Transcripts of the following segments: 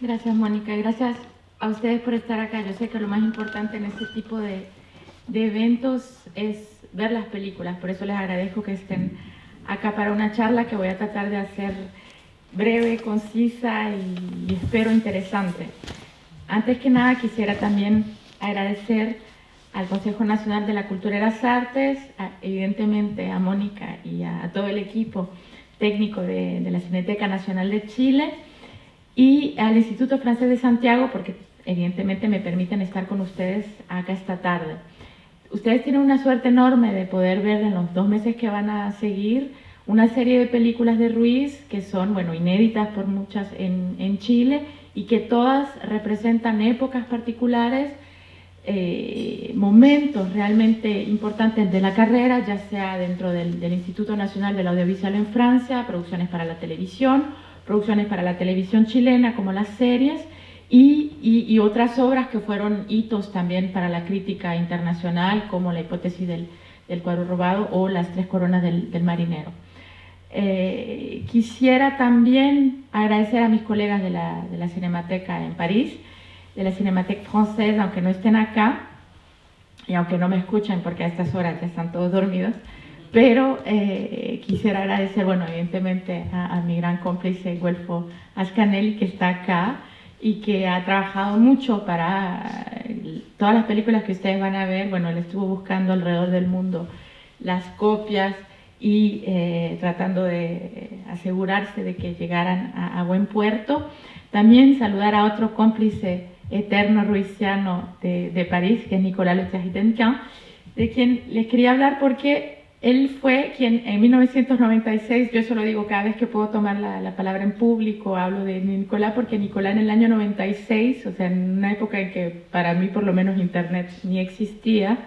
Gracias, Mónica. Gracias a ustedes por estar acá. Yo sé que lo más importante en este tipo de eventos es ver las películas. Por eso les agradezco que estén acá para una charla que voy a tratar de hacer breve, concisa y espero interesante. Antes que nada, quisiera también agradecer al Consejo Nacional de la Cultura y las Artes, evidentemente a Mónica y a todo el equipo técnico de la Cineteca Nacional de Chile, y al Instituto Francés de Santiago, porque evidentemente me permiten estar con ustedes acá esta tarde. Ustedes tienen una suerte enorme de poder ver en los 2 meses que van a seguir una serie de películas de Ruiz que son, bueno, inéditas por muchas en Chile y que todas representan épocas particulares, momentos realmente importantes de la carrera, ya sea dentro del Instituto Nacional del Audiovisual en Francia, producciones para la televisión, producciones para la televisión chilena como las series y otras obras que fueron hitos también para la crítica internacional, como La hipótesis del cuadro robado o Las tres coronas del marinero. Quisiera también agradecer a mis colegas de la Cinemateca en París, de la Cinémathèque Française, aunque no estén acá y aunque no me escuchen porque a estas horas ya están todos dormidos, pero quisiera agradecer, bueno, evidentemente a mi gran cómplice Guelfo Ascanelli, que está acá y que ha trabajado mucho para todas las películas que ustedes van a ver. Bueno, él estuvo buscando alrededor del mundo las copias y tratando de asegurarse de que llegaran a buen puerto. También saludar a otro cómplice eterno ruisiano de París, que es Nicolas Le Terrier-Denquin, de quien les quería hablar porque él fue quien en 1996, yo eso lo digo cada vez que puedo tomar la palabra en público, hablo de Nicolás, porque Nicolás en el año 96, o sea, en una época en que para mí por lo menos internet ni existía,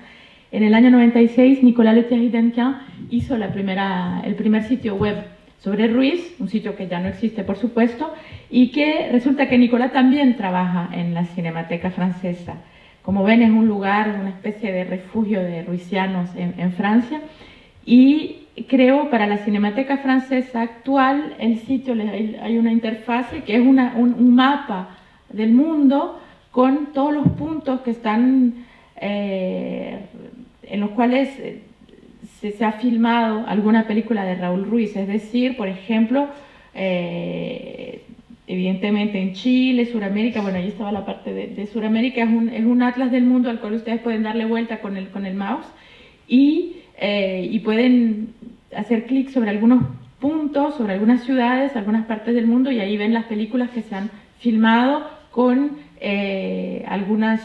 en el año 96 Nicolas Le Terrier-Denquin hizo el primer sitio web sobre Ruiz, un sitio que ya no existe por supuesto, y que resulta que Nicolás también trabaja en la Cinemateca Francesa. Como ven, es un lugar, una especie de refugio de ruisianos en Francia, y creo para la Cinemateca Francesa actual el sitio, hay una interfase que es un mapa del mundo con todos los puntos que están en los cuales se ha filmado alguna película de Raúl Ruiz, es decir, por ejemplo, evidentemente en Chile, Suramérica, bueno, ahí estaba la parte de Suramérica, es un atlas del mundo al cual ustedes pueden darle vuelta con el mouse y pueden hacer clic sobre algunos puntos, sobre algunas ciudades, algunas partes del mundo, y ahí ven las películas que se han filmado con algunos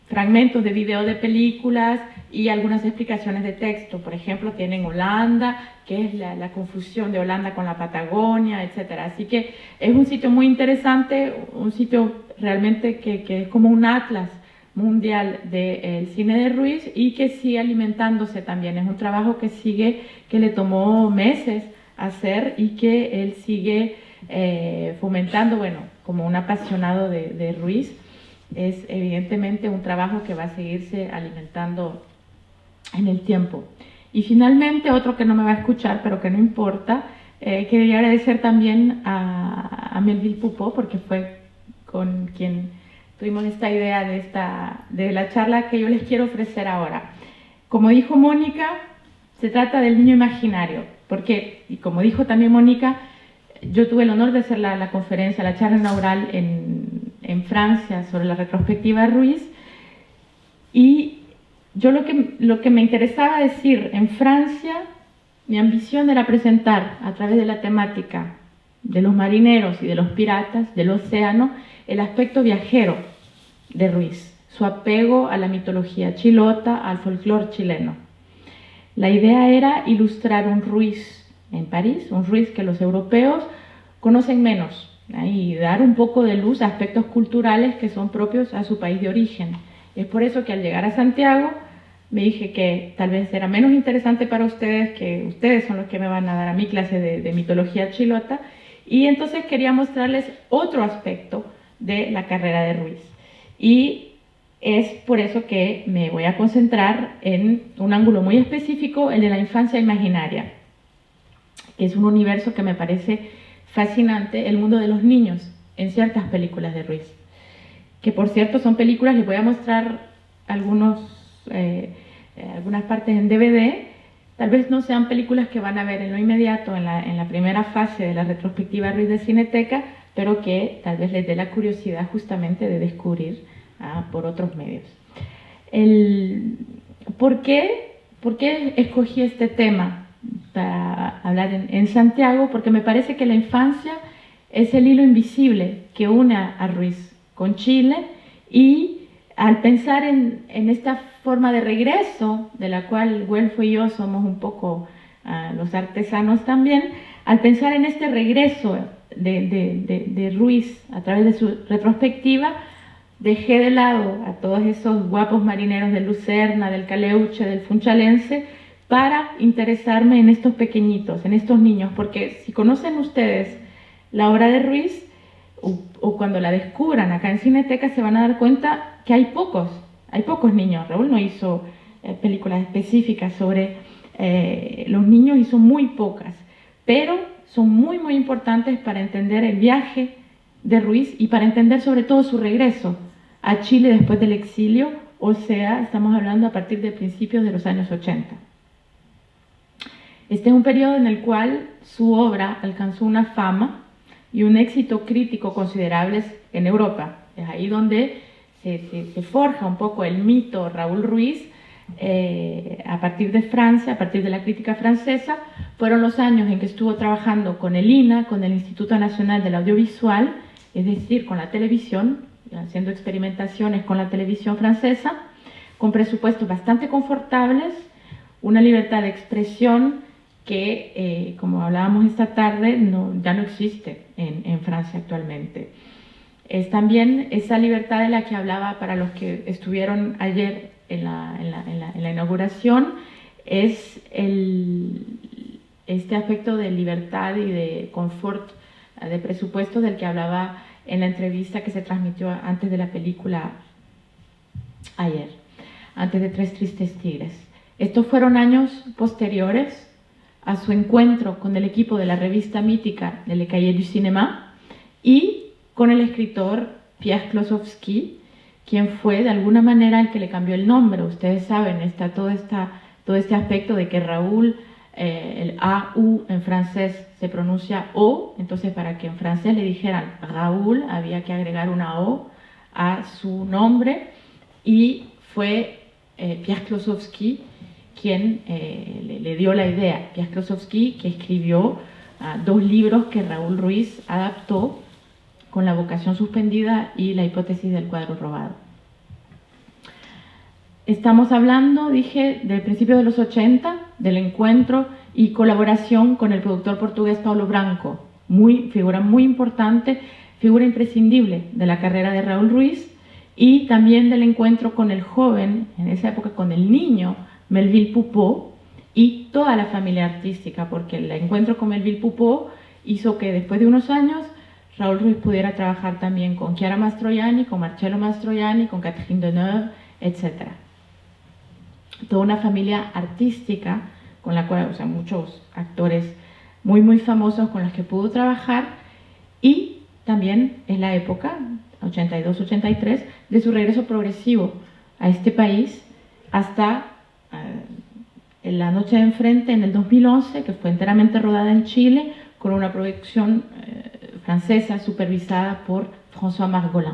fragmentos de video de películas y algunas explicaciones de texto. Por ejemplo, tienen Holanda, que es la confusión de Holanda con la Patagonia, etcétera. Así que es un sitio muy interesante, un sitio realmente que es como un atlas mundial del cine de Ruiz y que sigue alimentándose también. Es un trabajo que le tomó meses hacer y que él sigue fomentando, bueno, como un apasionado de Ruiz. Es evidentemente un trabajo que va a seguirse alimentando en el tiempo. Y finalmente, otro que no me va a escuchar, pero que no importa, quería agradecer también a Melville Poupeau, porque fue con quien tuvimos esta idea de la charla que yo les quiero ofrecer ahora. Como dijo Mónica, se trata del niño imaginario, porque, y como dijo también Mónica, yo tuve el honor de hacer la conferencia, la charla inaugural en Francia sobre la retrospectiva de Ruiz, y yo lo que me interesaba decir en Francia, mi ambición era presentar a través de la temática de los marineros y de los piratas del océano el aspecto viajero de Ruiz, su apego a la mitología chilota, al folclore chileno. La idea era ilustrar un Ruiz en París, un Ruiz que los europeos conocen menos, y dar un poco de luz a aspectos culturales que son propios a su país de origen. Es por eso que al llegar a Santiago me dije que tal vez era menos interesante para ustedes, que ustedes son los que me van a dar a mi clase de mitología chilota, y entonces quería mostrarles otro aspecto de la carrera de Ruiz. Y es por eso que me voy a concentrar en un ángulo muy específico, el de la infancia imaginaria, que es un universo que me parece fascinante, el mundo de los niños en ciertas películas de Ruiz, que por cierto son películas, les voy a mostrar algunas partes en DVD. Tal vez no sean películas que van a ver en lo inmediato, en la primera fase de la retrospectiva Ruiz de Cineteca, pero que tal vez les dé la curiosidad justamente de descubrir por otros medios. ¿Por qué escogí este tema para hablar en Santiago? Porque me parece que la infancia es el hilo invisible que une a Ruiz con Chile, y al pensar en esta forma de regreso, de la cual Güelfo y yo somos un poco los artesanos también, al pensar en este regreso de Ruiz a través de su retrospectiva, dejé de lado a todos esos guapos marineros del Lucerna, del Caleuche, del Funchalense, para interesarme en estos pequeñitos, en estos niños, porque si conocen ustedes la obra de Ruiz, o cuando la descubran acá en Cineteca, se van a dar cuenta que hay pocos niños. Raúl no hizo películas específicas sobre los niños, hizo muy pocas, pero son muy muy importantes para entender el viaje de Ruiz y para entender sobre todo su regreso a Chile después del exilio, o sea, estamos hablando a partir de principios de los años 80. Este es un periodo en el cual su obra alcanzó una fama y un éxito crítico considerables en Europa. Es ahí donde se forja un poco el mito Raúl Ruiz, a partir de Francia, a partir de la crítica francesa. Fueron los años en que estuvo trabajando con el INA, con el Instituto Nacional del Audiovisual, es decir, con la televisión, haciendo experimentaciones con la televisión francesa, con presupuestos bastante confortables, una libertad de expresión que, como hablábamos esta tarde, ya no existe en Francia actualmente. Es también esa libertad de la que hablaba para los que estuvieron ayer en la inauguración, es este aspecto de libertad y de confort, de presupuesto, del que hablaba en la entrevista que se transmitió antes de la película ayer, antes de Tres Tristes Tigres. Estos fueron años posteriores a su encuentro con el equipo de la revista mítica de Le Cahiers du Cinéma y con el escritor Pierre Klossowski, quien fue de alguna manera el que le cambió el nombre. Ustedes saben, está todo este aspecto de que Raúl, el A-U en francés se pronuncia O, entonces para que en francés le dijeran Raúl había que agregar una O a su nombre, y fue Pierre Klossowski quien le dio la idea. Pierre Klossowski, que escribió 2 libros que Raúl Ruiz adaptó, con La vocación suspendida y La hipótesis del cuadro robado. Estamos hablando, dije, del principio de los 80, del encuentro y colaboración con el productor portugués Paulo Branco, figura muy importante, figura imprescindible de la carrera de Raúl Ruiz, y también del encuentro con el joven, en esa época con el niño, Melville Poupeau, y toda la familia artística, porque el encuentro con Melville Poupeau hizo que después de unos años Raúl Ruiz pudiera trabajar también con Chiara Mastroianni, con Marcello Mastroianni, con Catherine Deneuve, etc. Toda una familia artística con la cual, muchos actores muy muy famosos con los que pudo trabajar, y también es la época, 82-83, de su regreso progresivo a este país hasta en La noche de enfrente en el 2011, que fue enteramente rodada en Chile, con una producción francesa supervisada por François Margolin.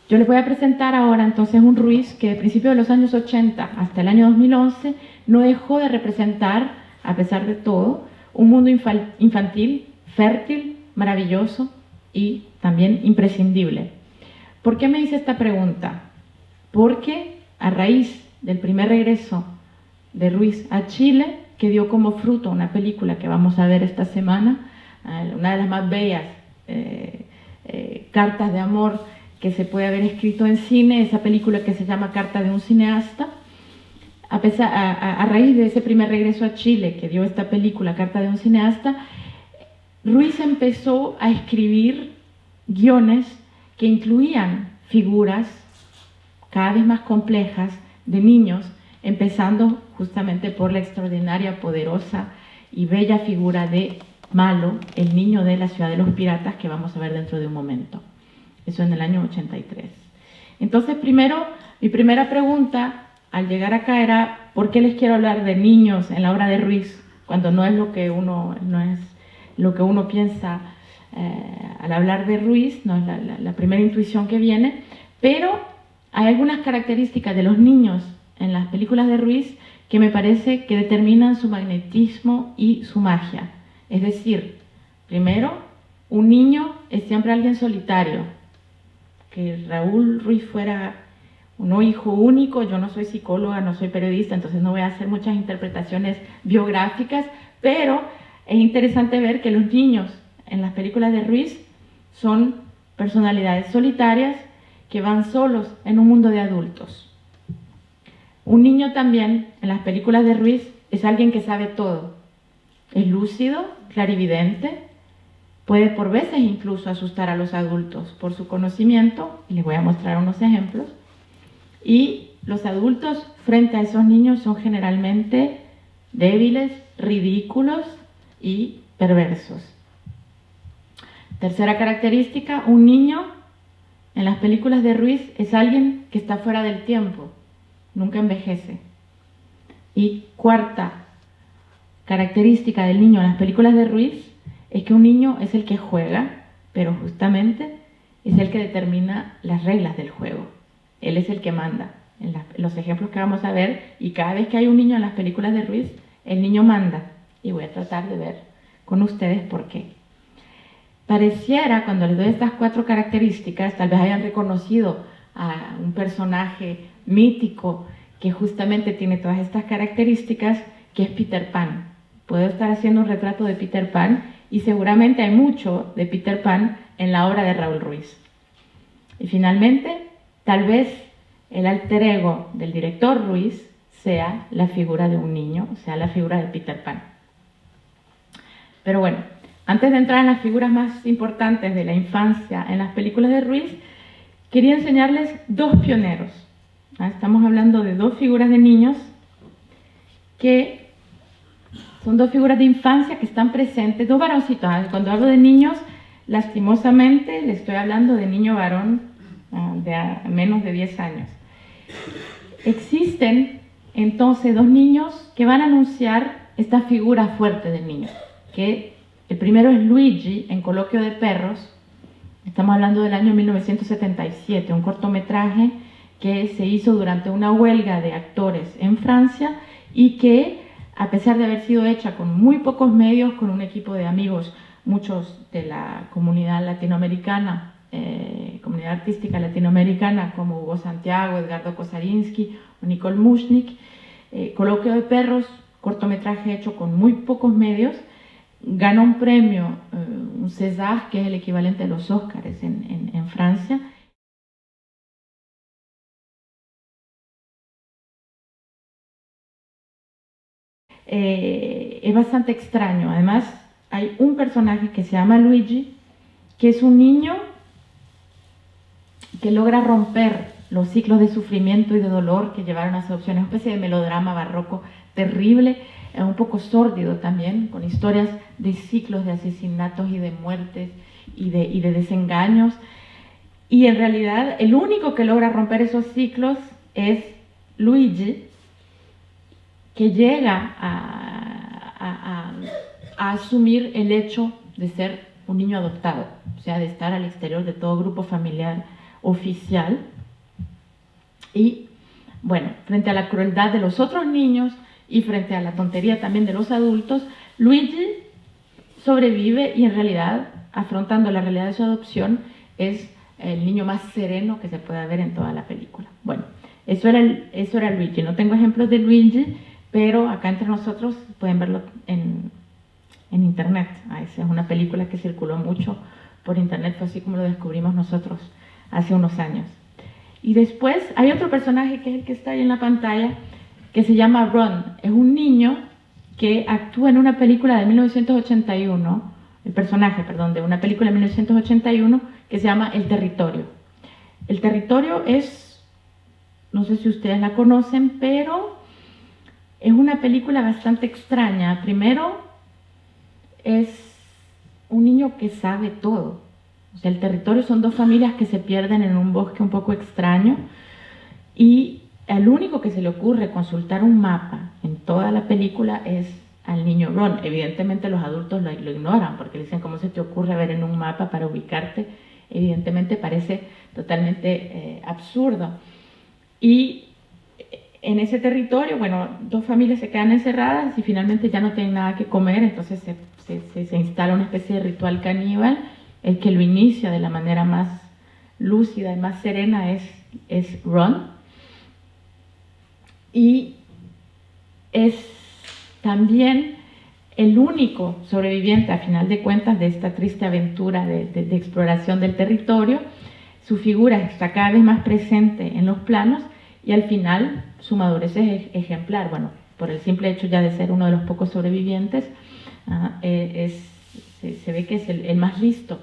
Yo les voy a presentar ahora entonces un Ruiz que de principios de los años 80 hasta el año 2011 no dejó de representar, a pesar de todo, un mundo infantil, fértil, maravilloso y también imprescindible. ¿Por qué me hice esta pregunta? Porque a raíz del primer regreso de Ruiz a Chile, que dio como fruto una película que vamos a ver esta semana, una de las más bellas cartas de amor que se puede haber escrito en cine, esa película que se llama Carta de un cineasta. A raíz de ese primer regreso a Chile que dio esta película, Carta de un cineasta, Ruiz empezó a escribir guiones que incluían figuras cada vez más complejas de niños, empezando justamente por la extraordinaria, poderosa y bella figura de malo, el niño de La ciudad de los piratas, que vamos a ver dentro de un momento. Eso en el año 83. Entonces, primero, mi primera pregunta al llegar acá era, ¿por qué les quiero hablar de niños en la obra de Ruiz, cuando no es lo que uno piensa al hablar de Ruiz, no es la primera intuición que viene? Pero hay algunas características de los niños en las películas de Ruiz que me parece que determinan su magnetismo y su magia. Es decir, primero, un niño es siempre alguien solitario. Que Raúl Ruiz fuera un hijo único, yo no soy psicóloga, no soy periodista, entonces no voy a hacer muchas interpretaciones biográficas, pero es interesante ver que los niños en las películas de Ruiz son personalidades solitarias que van solos en un mundo de adultos. Un niño también, en las películas de Ruiz, es alguien que sabe todo. Es lúcido, clarividente, puede por veces incluso asustar a los adultos por su conocimiento, y les voy a mostrar unos ejemplos. Y los adultos frente a esos niños son generalmente débiles, ridículos y perversos. Tercera característica, un niño en las películas de Ruiz es alguien que está fuera del tiempo, nunca envejece. Y cuarta característica del niño en las películas de Ruiz es que un niño es el que juega, pero justamente es el que determina las reglas del juego. Él es el que manda. En los ejemplos que vamos a ver, y cada vez que hay un niño en las películas de Ruiz, el niño manda. Y voy a tratar de ver con ustedes por qué. Pareciera, cuando les doy estas cuatro características, tal vez hayan reconocido a un personaje mítico que justamente tiene todas estas características, que es Peter Pan. Puedo estar haciendo un retrato de Peter Pan y seguramente hay mucho de Peter Pan en la obra de Raúl Ruiz. Y finalmente, tal vez el alter ego del director Ruiz sea la figura de un niño, sea la figura de Peter Pan. Pero bueno, antes de entrar en las figuras más importantes de la infancia en las películas de Ruiz, quería enseñarles dos pioneros. Estamos hablando de dos figuras de niños que son dos figuras de infancia que están presentes, dos varoncitos. Cuando hablo de niños, lastimosamente le estoy hablando de niño varón de menos de 10 años. Existen entonces dos niños que van a anunciar esta figura fuerte del niño, que el primero es Luigi, en Coloquio de Perros. Estamos hablando del año 1977, un cortometraje que se hizo durante una huelga de actores en Francia y que, a pesar de haber sido hecha con muy pocos medios, con un equipo de amigos, muchos de la comunidad latinoamericana, comunidad artística latinoamericana, como Hugo Santiago, Edgardo Kosarinsky o Nicole Mushnik, Coloquio de Perros, cortometraje hecho con muy pocos medios, ganó un premio, un César, que es el equivalente a los Óscares en Francia. Es bastante extraño. Además, hay un personaje que se llama Luigi, que es un niño que logra romper los ciclos de sufrimiento y de dolor que llevaron a su adopción. Es una especie de melodrama barroco terrible, un poco sórdido también, con historias de ciclos de asesinatos y de muertes y de desengaños. Y en realidad el único que logra romper esos ciclos es Luigi, que llega a asumir el hecho de ser un niño adoptado, o sea, de estar al exterior de todo grupo familiar oficial. Y bueno, frente a la crueldad de los otros niños y frente a la tontería también de los adultos, Luigi sobrevive y en realidad, afrontando la realidad de su adopción, es el niño más sereno que se pueda ver en toda la película. Bueno, eso era Luigi. No tengo ejemplos de Luigi, pero acá entre nosotros pueden verlo en internet. Esa es una película que circuló mucho por internet, fue así como lo descubrimos nosotros hace unos años. Y después hay otro personaje que es el que está ahí en la pantalla, que se llama Ron. Es un niño que actúa en una película de 1981, el personaje, perdón, de una película de 1981 que se llama El Territorio. El Territorio es, no sé si ustedes la conocen, pero es una película bastante extraña. Primero, es un niño que sabe todo. O sea, el territorio son dos familias que se pierden en un bosque un poco extraño y al único que se le ocurre consultar un mapa en toda la película es al niño Ron. Evidentemente los adultos lo ignoran porque le dicen, ¿cómo se te ocurre ver en un mapa para ubicarte? Evidentemente parece totalmente absurdo. Y en ese territorio, bueno, dos familias se quedan encerradas y finalmente ya no tienen nada que comer, entonces se instala una especie de ritual caníbal. El que lo inicia de la manera más lúcida y más serena es Ron. Y es también el único sobreviviente, a final de cuentas, de esta triste aventura de exploración del territorio. Su figura está cada vez más presente en los planos y al final su madurez es ejemplar. Bueno, por el simple hecho ya de ser uno de los pocos sobrevivientes, se ve que es el más listo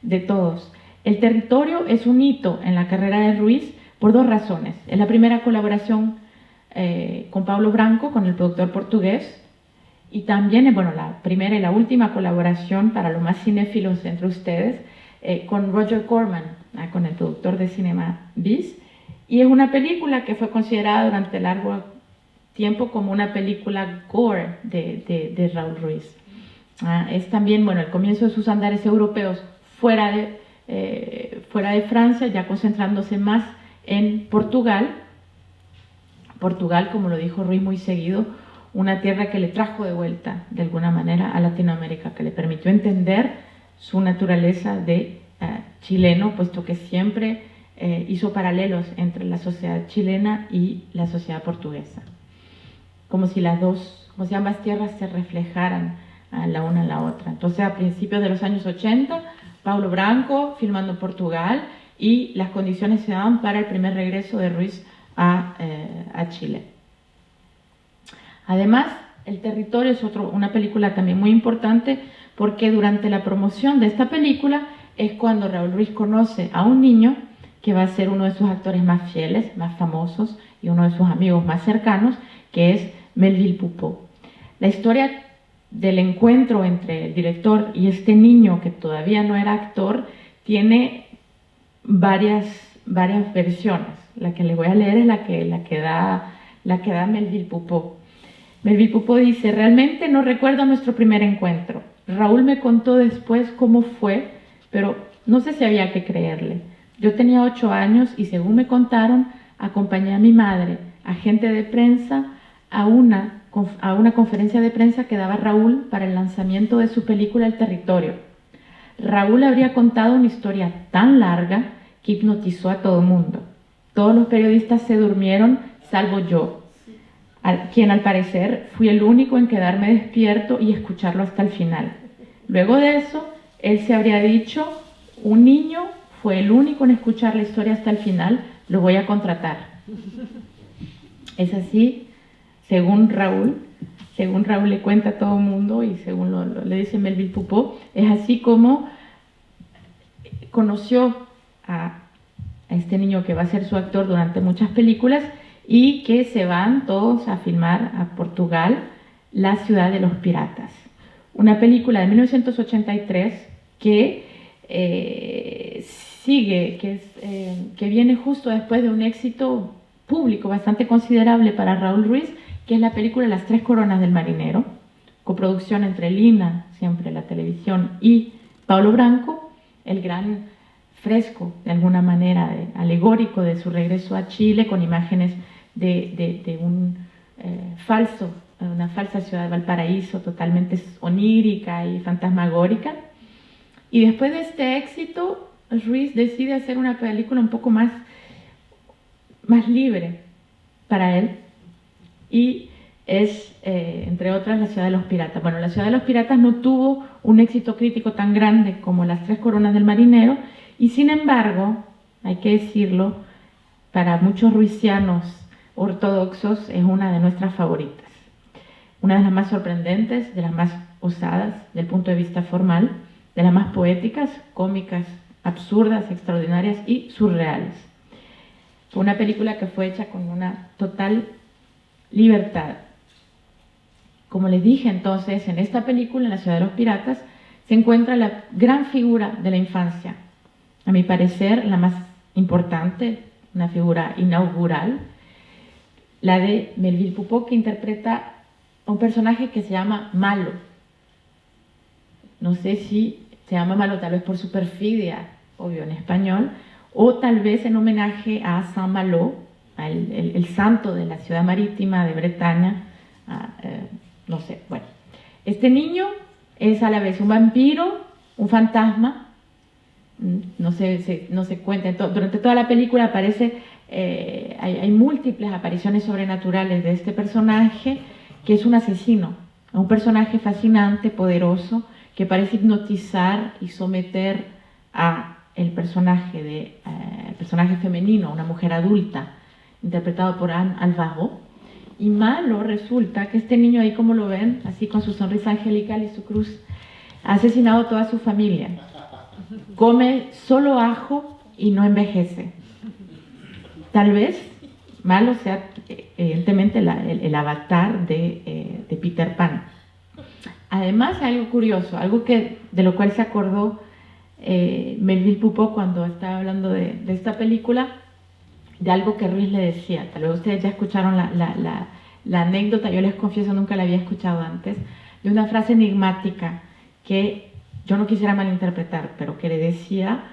de todos. El territorio es un hito en la carrera de Ruiz por dos razones. Es la primera colaboración con Paulo Branco, con el productor portugués, y también, bueno, la primera y la última colaboración para los más cinéfilos entre ustedes, con Roger Corman, con el productor de Cinema Bis, y es una película que fue considerada durante largo tiempo como una película gore de Raúl Ruiz. Es también, bueno, el comienzo de sus andares europeos fuera de Francia, ya concentrándose más en Portugal. Portugal, como lo dijo Ruiz muy seguido, una tierra que le trajo de vuelta de alguna manera a Latinoamérica, que le permitió entender su naturaleza de chileno, puesto que siempre hizo paralelos entre la sociedad chilena y la sociedad portuguesa, como si ambas tierras se reflejaran la una en la otra. Entonces, a principios de los años 80, Paulo Branco filmando en Portugal, y las condiciones se daban para el primer regreso de Ruiz a Chile. Además, El territorio es una película también muy importante porque durante la promoción de esta película es cuando Raúl Ruiz conoce a un niño que va a ser uno de sus actores más fieles, más famosos y uno de sus amigos más cercanos, que es Melville Poupeau. La historia del encuentro entre el director y este niño que todavía no era actor tiene varias versiones. La que le voy a leer es la que da Melville Poupeau. Melville Poupeau dice: realmente no recuerdo nuestro primer encuentro. Raúl me contó después cómo fue, pero no sé si había que creerle. Yo tenía 8 años y según me contaron, acompañé a mi madre, agente de prensa, a una conferencia de prensa que daba Raúl para el lanzamiento de su película El territorio. Raúl habría contado una historia tan larga que hipnotizó a todo el mundo. Todos los periodistas se durmieron, salvo yo, quien al parecer fui el único en quedarme despierto y escucharlo hasta el final. Luego de eso, él se habría dicho: un niño fue el único en escuchar la historia hasta el final, lo voy a contratar. Es así, según Raúl le cuenta a todo el mundo y según le dice Melville Poupeau, es así como conoció a este niño que va a ser su actor durante muchas películas y que se van todos a filmar a Portugal, La ciudad de los piratas. Una película de 1983 que que viene justo después de un éxito público bastante considerable para Raúl Ruiz, que es la película Las tres coronas del marinero, coproducción entre Lina, siempre la televisión, y Paulo Branco, el gran fresco, de alguna manera, alegórico de su regreso a Chile, con imágenes de una falsa ciudad de Valparaíso, totalmente onírica y fantasmagórica. Y después de este éxito, Ruiz decide hacer una película un poco más libre para él, y es, entre otras, La ciudad de los piratas. Bueno, La ciudad de los piratas no tuvo un éxito crítico tan grande como Las tres coronas del marinero, y sin embargo, hay que decirlo, para muchos ruisianos ortodoxos es una de nuestras favoritas. Una de las más sorprendentes, de las más osadas del punto de vista formal, de las más poéticas, cómicas, absurdas, extraordinarias y surreales. Fue una película que fue hecha con una total libertad. Como les dije entonces, en esta película, en La ciudad de los piratas, se encuentra la gran figura de la infancia, a mi parecer la más importante, una figura inaugural, la de Melville Poupeau, que interpreta a un personaje que se llama Malo. No sé si se llama Malo tal vez por su perfidia, obvio en español, o tal vez en homenaje a Saint Malo, el santo de la ciudad marítima de Bretaña, no sé, bueno. Este niño es a la vez un vampiro, un fantasma, no se cuenta, durante toda la película aparece, hay múltiples apariciones sobrenaturales de este personaje, que es un asesino, un personaje fascinante, poderoso, que parece hipnotizar y someter a el personaje femenino, una mujer adulta, interpretado por Anne Alvaro. Y malo resulta que este niño ahí, como lo ven, así con su sonrisa angelical y su cruz, ha asesinado a toda su familia. Come solo ajo y no envejece. Tal vez malo sea evidentemente el avatar de Peter Pan. Además, hay algo curioso, algo de lo cual se acordó Melville Poupeau cuando estaba hablando de esta película, de algo que Ruiz le decía. Tal vez ustedes ya escucharon la anécdota, yo les confieso nunca la había escuchado antes, de una frase enigmática que yo no quisiera malinterpretar, pero que le decía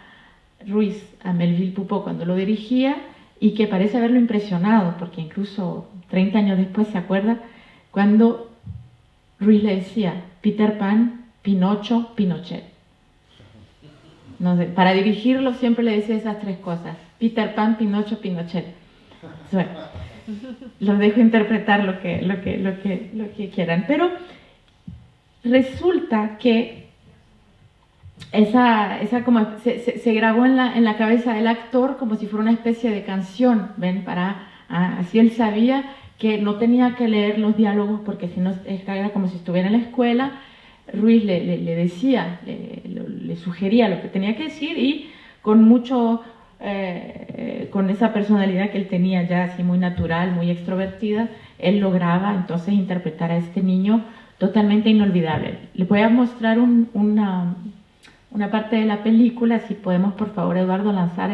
Ruiz a Melville Poupeau cuando lo dirigía, y que parece haberlo impresionado, porque incluso 30 años después se acuerda cuando Ruiz le decía Peter Pan, Pinocho, Pinochet. No sé, para dirigirlo siempre le decía esas tres cosas: Peter Pan, Pinocho, Pinochet. Bueno, los dejo interpretar lo que quieran, pero resulta que esa como se grabó en la cabeza del actor como si fuera una especie de canción, ¿ven? Así él sabía que no tenía que leer los diálogos, porque si no era como si estuviera en la escuela. Ruiz le decía, le sugería lo que tenía que decir, y con esa personalidad que él tenía ya así muy natural, muy extrovertida, él lograba entonces interpretar a este niño totalmente inolvidable. Les voy a mostrar una parte de la película, si podemos por favor, Eduardo, lanzar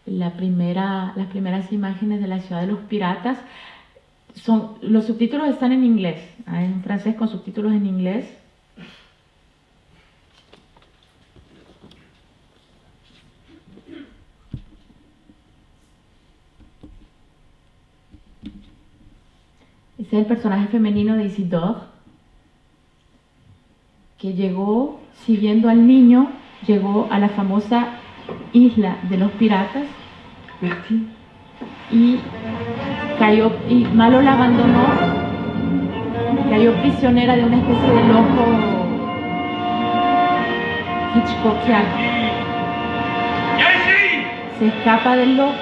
las primeras imágenes de la ciudad de los piratas. Los subtítulos están en inglés, en francés con subtítulos en inglés. Ese es el personaje femenino de Isidore, que llegó siguiendo al niño, llegó a la famosa isla de los piratas. Merci. Y Malo la abandonó, cayó prisionera de una especie de loco hitchcockiano. Se escapa del loco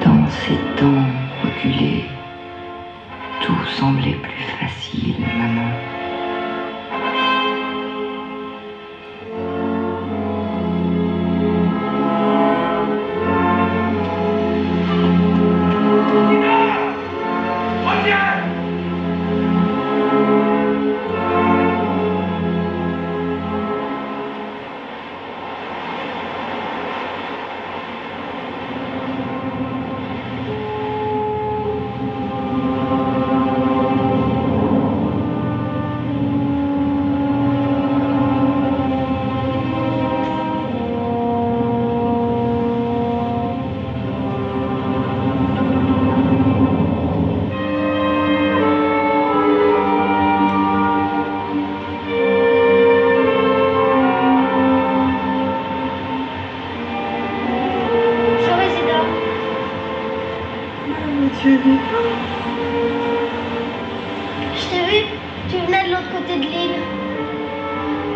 dans ces temps reculés. Tout semblait plus facile, maman. Tu es vivant. Je t'ai vu, tu venais de l'autre côté de l'île.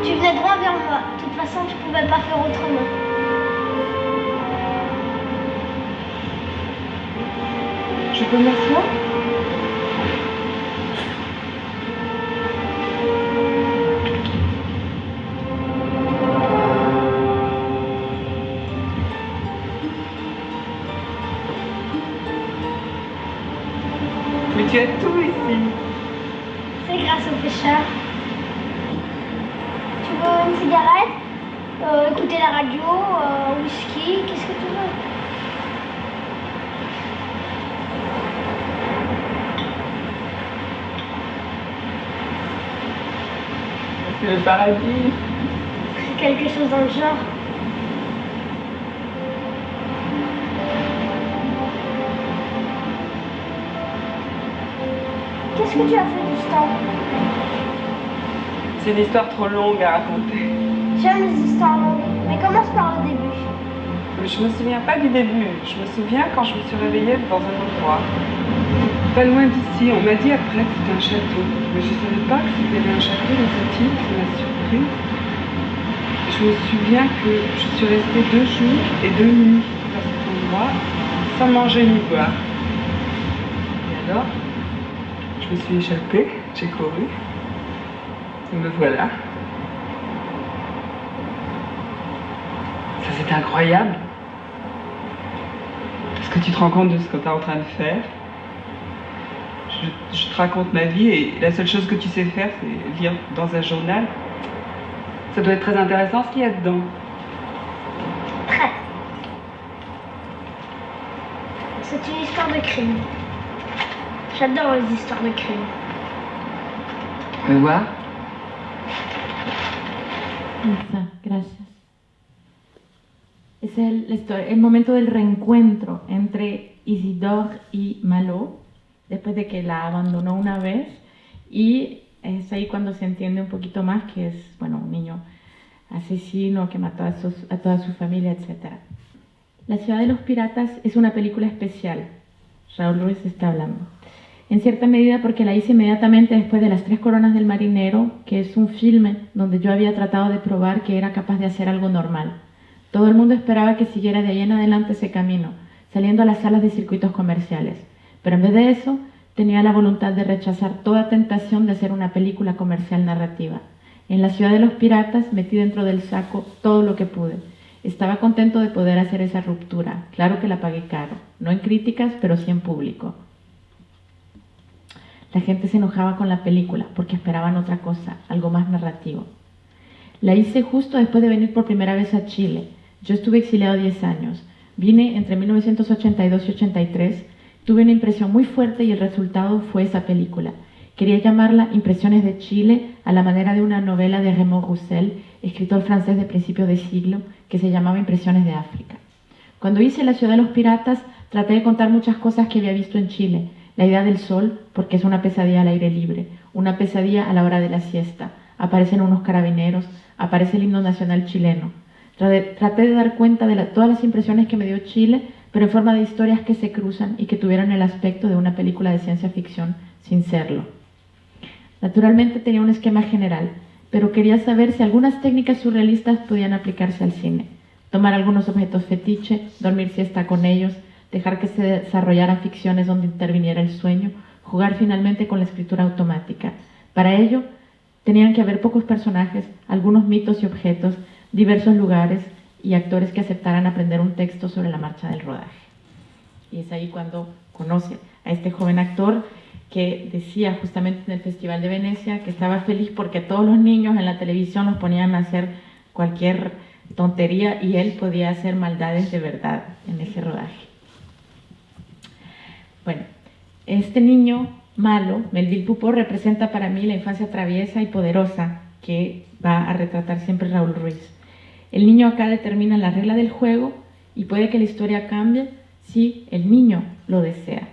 Tu venais droit vers moi. De toute façon, tu pouvais pas faire autrement. Je peux m'asseoir? y a tout ici. C'est grâce aux pêcheurs. Tu veux une cigarette, écouter la radio, whisky, qu'est-ce que tu veux? C'est le paradis. Quelque chose dans le genre. Qu'est-ce que tu as fait du temps? C'est une histoire trop longue à raconter. J'aime les histoires longues, mais commence par le début. Je me souviens pas du début. Je me souviens quand je me suis réveillée dans un endroit. Pas loin d'ici. On m'a dit après que c'était un château. Mais je savais pas que c'était un château dans cette île. Ça m'a surpris. Je me souviens que je suis restée 2 jours et 2 nuits dans cet endroit sans manger ni boire. Et alors, je me suis échappée, j'ai couru. Et me voilà. Ça, c'est incroyable. Est-ce que tu te rends compte de ce que tu es en train de faire? Je te raconte ma vie et la seule chose que tu sais faire, c'est lire dans un journal. Ça doit être très intéressant ce qu'il y a dedans. Prêt. C'est une histoire de crime. J'adore les histoires de crime. Tu veux voir? Lisa, gracias. Es el momento del reencuentro entre Isidore y Malo, después de que la abandonó una vez, y es ahí cuando se entiende un poquito más que es, bueno, un niño asesino que mató a toda su familia, etc. La ciudad de los piratas es una película especial. Raúl Ruiz está hablando. En cierta medida porque la hice inmediatamente después de Las Tres Coronas del Marinero, que es un filme donde yo había tratado de probar que era capaz de hacer algo normal. Todo el mundo esperaba que siguiera de ahí en adelante ese camino, saliendo a las salas de circuitos comerciales. Pero en vez de eso, tenía la voluntad de rechazar toda tentación de hacer una película comercial narrativa. En la ciudad de los piratas metí dentro del saco todo lo que pude. Estaba contento de poder hacer esa ruptura. Claro que la pagué caro, no en críticas, pero sí en público. La gente se enojaba con la película porque esperaban otra cosa, algo más narrativo. La hice justo después de venir por primera vez a Chile. Yo estuve exiliado 10 años. Vine entre 1982 y 83. Tuve una impresión muy fuerte y el resultado fue esa película. Quería llamarla Impresiones de Chile a la manera de una novela de Raymond Roussel, escritor francés de principios de siglo, que se llamaba Impresiones de África. Cuando hice La ciudad de los piratas, traté de contar muchas cosas que había visto en Chile. La idea del sol, porque es una pesadilla al aire libre, una pesadilla a la hora de la siesta. Aparecen unos carabineros, aparece el himno nacional chileno. Traté de dar cuenta de todas las impresiones que me dio Chile, pero en forma de historias que se cruzan y que tuvieran el aspecto de una película de ciencia ficción sin serlo. Naturalmente tenía un esquema general, pero quería saber si algunas técnicas surrealistas podían aplicarse al cine. Tomar algunos objetos fetiche, dormir siesta con ellos, dejar que se desarrollaran ficciones donde interviniera el sueño, jugar finalmente con la escritura automática. Para ello, tenían que haber pocos personajes, algunos mitos y objetos, diversos lugares y actores que aceptaran aprender un texto sobre la marcha del rodaje. Y es ahí cuando conoce a este joven actor que decía justamente en el Festival de Venecia que estaba feliz porque todos los niños en la televisión los ponían a hacer cualquier tontería y él podía hacer maldades de verdad en ese rodaje. Bueno, este niño malo, Melville Poupeau, representa para mí la infancia traviesa y poderosa que va a retratar siempre Raúl Ruiz. El niño acá determina la regla del juego y puede que la historia cambie si el niño lo desea.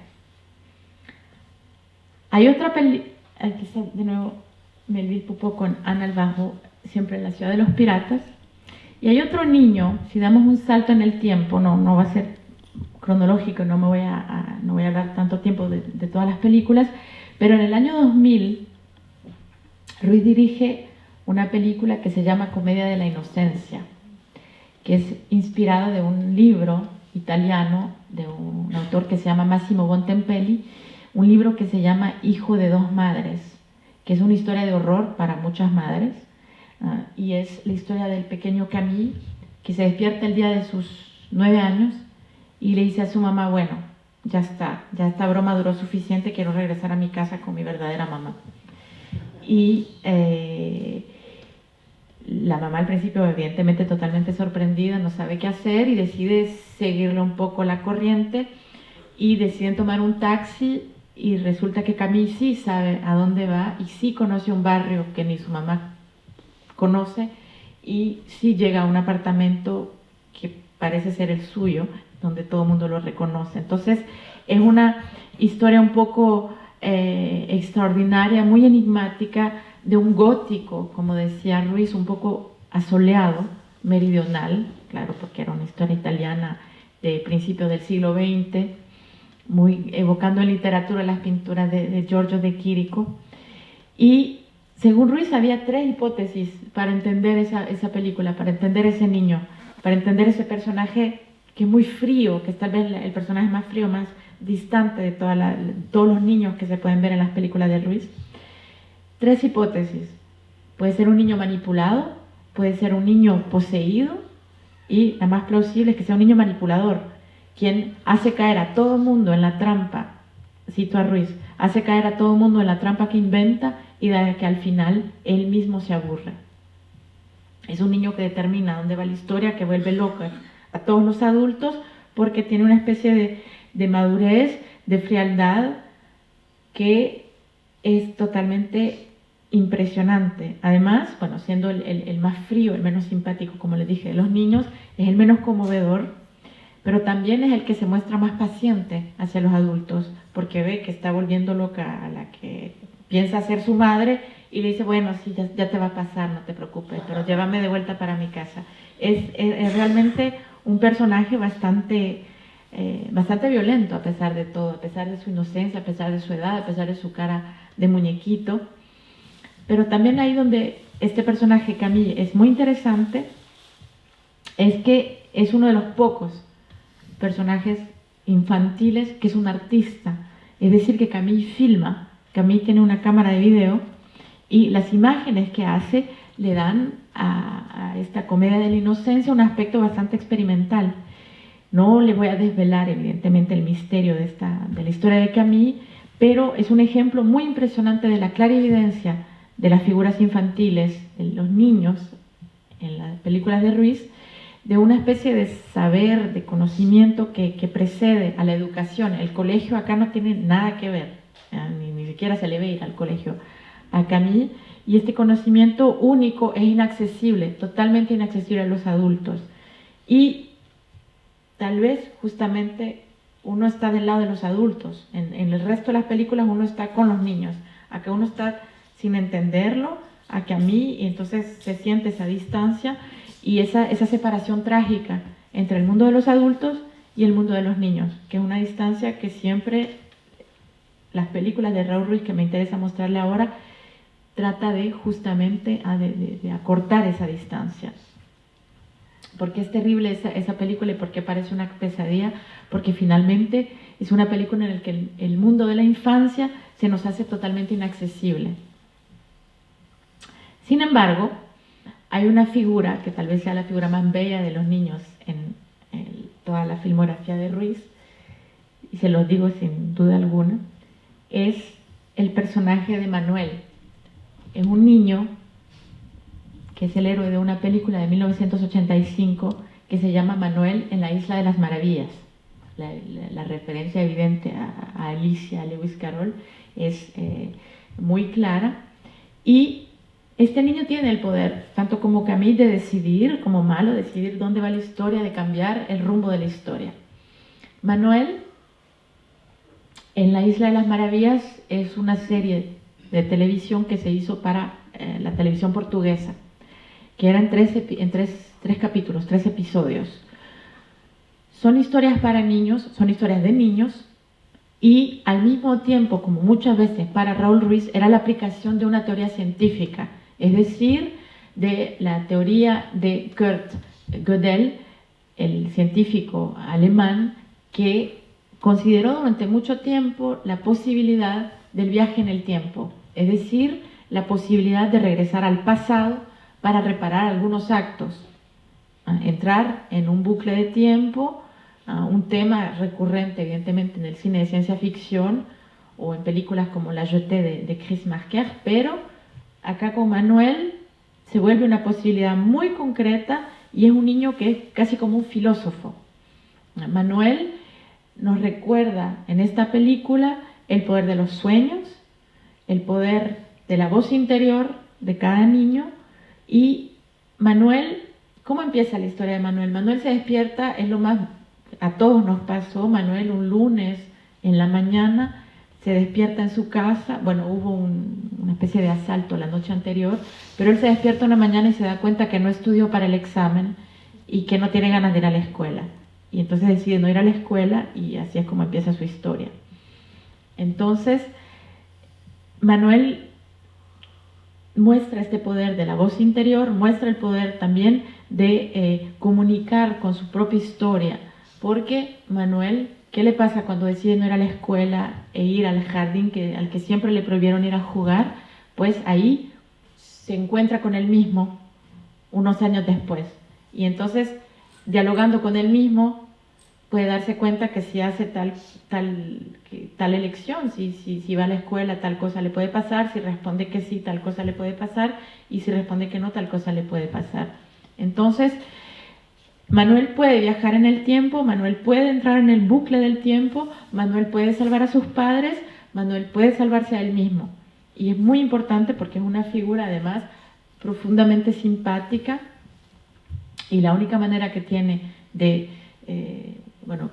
Hay otra película, aquí está de nuevo Melville Poupeau con Anne Alvaro, siempre en La ciudad de los piratas. Y hay otro niño, si damos un salto en el tiempo, no va a ser cronológico, no voy a hablar tanto tiempo de todas las películas, pero en el año 2000 Ruiz dirige una película que se llama Comedia de la Inocencia, que es inspirada de un libro italiano de un autor que se llama Massimo Bontempelli, un libro que se llama Hijo de dos madres, que es una historia de horror para muchas madres, y es la historia del pequeño Camille, que se despierta el día de sus 9 años y le dice a su mamá, bueno, ya está, ya esta broma duró suficiente, quiero regresar a mi casa con mi verdadera mamá. Y la mamá al principio evidentemente totalmente sorprendida, no sabe qué hacer y decide seguirle un poco la corriente y deciden tomar un taxi y resulta que Camille sí sabe a dónde va y sí conoce un barrio que ni su mamá conoce y sí llega a un apartamento que parece ser el suyo, donde todo el mundo lo reconoce. Entonces es una historia un poco extraordinaria, muy enigmática, de un gótico, como decía Ruiz, un poco asoleado, meridional, claro, porque era una historia italiana de principios del siglo XX, muy evocando en literatura las pinturas de Giorgio de Chirico. Y según Ruiz había 3 hipótesis para entender esa película, para entender ese niño, para entender ese personaje que es muy frío, que es tal vez el personaje más frío, más distante de todos los niños que se pueden ver en las películas de Ruiz. 3 hipótesis. Puede ser un niño manipulado, puede ser un niño poseído y la más plausible es que sea un niño manipulador, quien hace caer a todo el mundo en la trampa, cito a Ruiz, hace caer a todo el mundo en la trampa que inventa y de que al final él mismo se aburre. Es un niño que determina dónde va la historia, que vuelve loca a todos los adultos porque tiene una especie de madurez, de frialdad que es totalmente impresionante. Además, bueno, siendo el más frío, el menos simpático, como les dije, de los niños, es el menos conmovedor, pero también es el que se muestra más paciente hacia los adultos, porque ve que está volviendo loca a la que piensa ser su madre y le dice, bueno, sí, ya te va a pasar, no te preocupes, pero llévame de vuelta para mi casa. Es realmente un personaje bastante violento a pesar de todo, a pesar de su inocencia, a pesar de su edad, a pesar de su cara de muñequito. Pero también ahí donde este personaje, Camille, es muy interesante, es que es uno de los pocos personajes infantiles que es un artista. Es decir, que Camille filma, Camille tiene una cámara de video y las imágenes que hace le dan a esta comedia de la inocencia un aspecto bastante experimental. No le voy a desvelar evidentemente el misterio de la historia de Camille, pero es un ejemplo muy impresionante de la clarividencia de las figuras infantiles, de los niños, en las películas de Ruiz, de una especie de saber, de conocimiento que precede a la educación. El colegio acá no tiene nada que ver, ni siquiera se le ve ir al colegio a Camille, y este conocimiento único es inaccesible, totalmente inaccesible a los adultos. Y tal vez justamente uno está del lado de los adultos, en el resto de las películas uno está con los niños, acá uno está sin entenderlo, a Camille, y entonces se siente esa distancia y esa separación trágica entre el mundo de los adultos y el mundo de los niños, que es una distancia que siempre las películas de Raúl Ruiz, que me interesa mostrarle ahora, trata de justamente de acortar esa distancia. Porque es terrible esa película y porque parece una pesadilla, porque finalmente es una película en la que el mundo de la infancia se nos hace totalmente inaccesible. Sin embargo, hay una figura que tal vez sea la figura más bella de los niños en toda la filmografía de Ruiz, y se los digo sin duda alguna, es el personaje de Manuel. Es un niño que es el héroe de una película de 1985 que se llama Manuel en la Isla de las Maravillas. La referencia evidente a Alicia Lewis Carroll es muy clara, y este niño tiene el poder, tanto como Camille, de decidir, como Malo, decidir dónde va la historia, de cambiar el rumbo de la historia. Manuel en la Isla de las Maravillas es una serie de televisión que se hizo para la televisión portuguesa, que eran tres capítulos, 3 episodios. Son historias para niños, son historias de niños, y al mismo tiempo, como muchas veces para Raúl Ruiz, era la aplicación de una teoría científica, es decir, de la teoría de Kurt Gödel, el científico alemán, que consideró durante mucho tiempo la posibilidad del viaje en el tiempo, es decir, la posibilidad de regresar al pasado para reparar algunos actos, entrar en un bucle de tiempo un tema recurrente, evidentemente, en el cine de ciencia ficción o en películas como La Jetée de Chris Marker, pero acá con Manuel se vuelve una posibilidad muy concreta y es un niño que es casi como un filósofo. Manuel nos recuerda en esta película el poder de los sueños, el poder de la voz interior de cada niño. Y Manuel, ¿cómo empieza la historia de Manuel? Manuel se despierta, es lo más, a todos nos pasó, Manuel un lunes en la mañana se despierta en su casa, bueno, hubo una especie de asalto la noche anterior, pero él se despierta una mañana y se da cuenta que no estudió para el examen y que no tiene ganas de ir a la escuela. Y entonces decide no ir a la escuela y así es como empieza su historia. Entonces, Manuel muestra este poder de la voz interior, muestra el poder también de comunicar con su propia historia, porque Manuel, ¿qué le pasa cuando decide no ir a la escuela e ir al jardín al que siempre le prohibieron ir a jugar? Pues ahí se encuentra con él mismo unos años después. Y entonces, dialogando con él mismo, puede darse cuenta que si hace tal elección, si va a la escuela, tal cosa le puede pasar, si responde que sí, tal cosa le puede pasar, y si responde que no, tal cosa le puede pasar. Entonces, Manuel puede viajar en el tiempo, Manuel puede entrar en el bucle del tiempo, Manuel puede salvar a sus padres, Manuel puede salvarse a él mismo. Y es muy importante porque es una figura además profundamente simpática y la única manera que tiene de, bueno,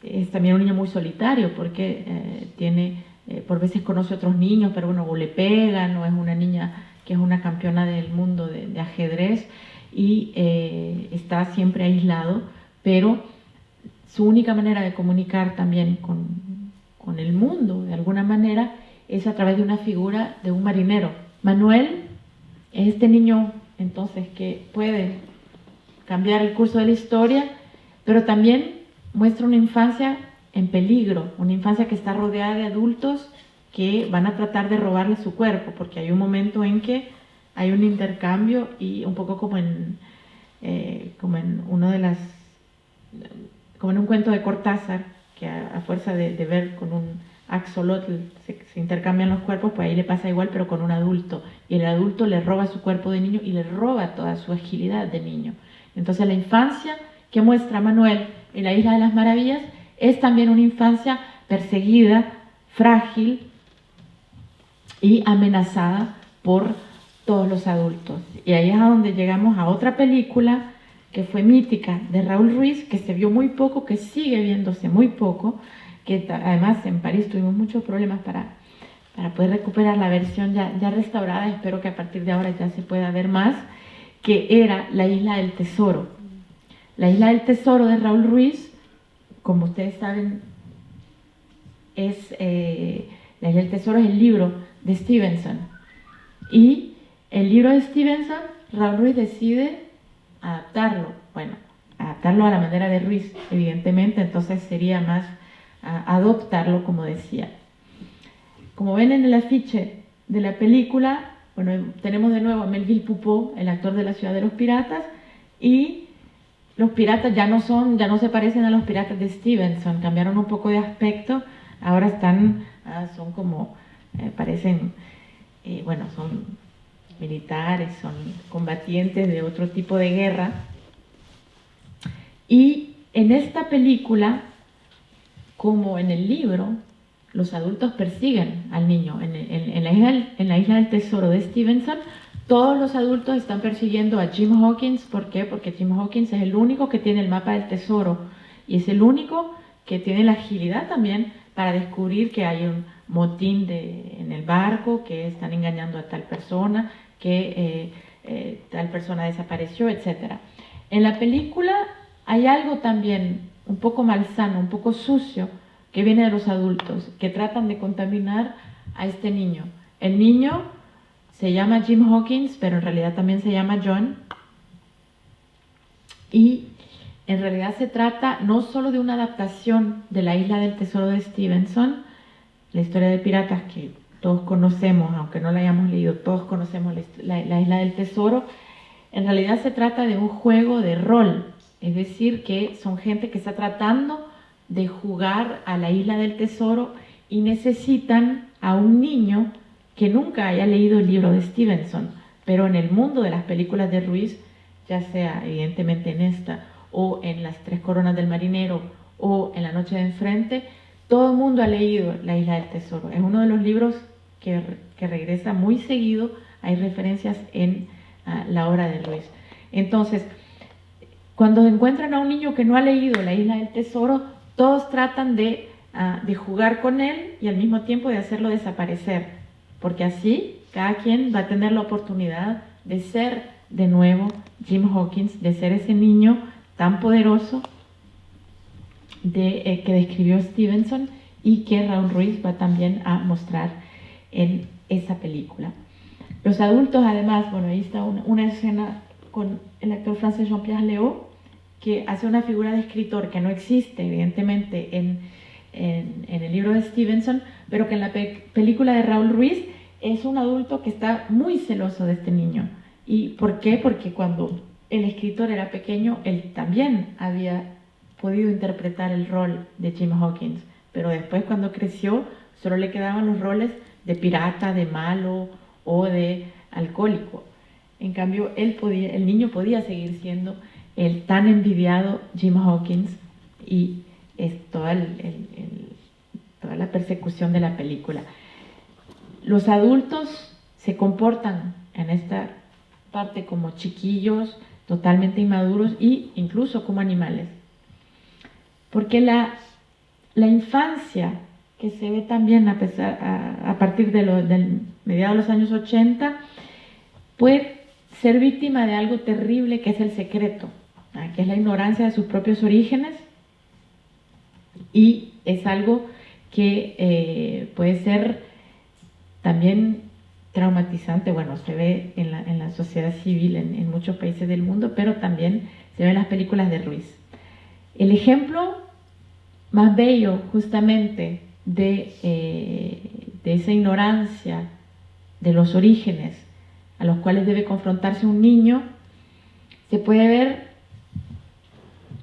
es también un niño muy solitario porque por veces conoce a otros niños, pero bueno, o le pegan, o es una niña que es una campeona del mundo de ajedrez y está siempre aislado, pero su única manera de comunicar también con el mundo, de alguna manera, es a través de una figura de un marinero. Manuel es este niño, entonces, que puede cambiar el curso de la historia, pero también muestra una infancia en peligro, una infancia que está rodeada de adultos que van a tratar de robarle su cuerpo, porque hay un momento en que hay un intercambio y un poco como en como en un cuento de Cortázar, que a fuerza de ver con un axolotl se intercambian los cuerpos, pues ahí le pasa igual, pero con un adulto, y el adulto le roba su cuerpo de niño y le roba toda su agilidad de niño. Entonces la infancia que muestra Manuel en la Isla de las Maravillas es también una infancia perseguida, frágil y amenazada por todos los adultos. Y ahí es a donde llegamos a otra película que fue mítica de Raúl Ruiz, que se vio muy poco, que sigue viéndose muy poco, que además en París tuvimos muchos problemas para poder recuperar la versión ya restaurada. Espero que a partir de ahora ya se pueda ver más, que era La Isla del Tesoro. La Isla del Tesoro de Raúl Ruiz, como ustedes saben, La Isla del Tesoro es el libro de Stevenson. Y el libro de Stevenson, Raúl Ruiz decide adaptarlo. Bueno, adaptarlo a la manera de Ruiz, evidentemente, entonces sería más adoptarlo, como decía. Como ven en el afiche de la película, bueno, tenemos de nuevo a Melville Poupeau, el actor de La Ciudad de los Piratas, y los piratas ya no se parecen a los piratas de Stevenson, cambiaron un poco de aspecto, ahora son como, parecen, bueno, son militares, son combatientes de otro tipo de guerra. Y en esta película, como en el libro, los adultos persiguen al niño. En la Isla del Tesoro de Stevenson, todos los adultos están persiguiendo a Jim Hawkins. ¿Por qué? Porque Jim Hawkins es el único que tiene el mapa del tesoro y es el único que tiene la agilidad también para descubrir que hay un motín en el barco, que están engañando a tal persona, que tal persona desapareció, etc. En la película hay algo también un poco malsano, un poco sucio, que viene de los adultos, que tratan de contaminar a este niño. El niño se llama Jim Hawkins, pero en realidad también se llama John. Y en realidad se trata no solo de una adaptación de La Isla del Tesoro de Stevenson, la historia de piratas que todos conocemos, aunque no la hayamos leído, todos conocemos la Isla del Tesoro. En realidad se trata de un juego de rol Es decir, que son gente que está tratando de jugar a la isla del tesoro y necesitan a un niño que nunca haya leído el libro de Stevenson, pero en el mundo de las películas de Ruiz, ya sea evidentemente en esta o en Las Tres Coronas del Marinero o en La Noche de Enfrente, todo el mundo ha leído La Isla del Tesoro. Es uno de los libros que regresa muy seguido. Hay referencias en la obra de Ruiz. Entonces, cuando encuentran a un niño que no ha leído La Isla del Tesoro, todos tratan de jugar con él y al mismo tiempo de hacerlo desaparecer, porque así cada quien va a tener la oportunidad de ser de nuevo Jim Hawkins, de ser ese niño tan poderoso que describió Stevenson y que Raúl Ruiz va también a mostrar en esa película. Los adultos, además, bueno, ahí está una escena con el actor francés Jean-Pierre Léaud, que hace una figura de escritor que no existe, evidentemente, en el libro de Stevenson, pero que en la película de Raúl Ruiz es un adulto que está muy celoso de este niño. ¿Y por qué? Porque cuando el escritor era pequeño, él también había podido interpretar el rol de Jim Hawkins, pero después, cuando creció, solo le quedaban los roles de pirata, de malo o de alcohólico. En cambio, el niño podía seguir siendo el tan envidiado Jim Hawkins, y es toda la persecución de la película. Los adultos se comportan en esta parte como chiquillos, totalmente inmaduros e incluso como animales. Porque la infancia, que se ve también a partir del mediados de los años 80, puede ser víctima de algo terrible, que es el secreto, que es la ignorancia de sus propios orígenes, y es algo que puede ser también traumatizante. Bueno, se ve en la sociedad civil en muchos países del mundo, pero también se ve en las películas de Ruiz. El ejemplo más bello justamente de esa ignorancia de los orígenes a los cuales debe confrontarse un niño se puede ver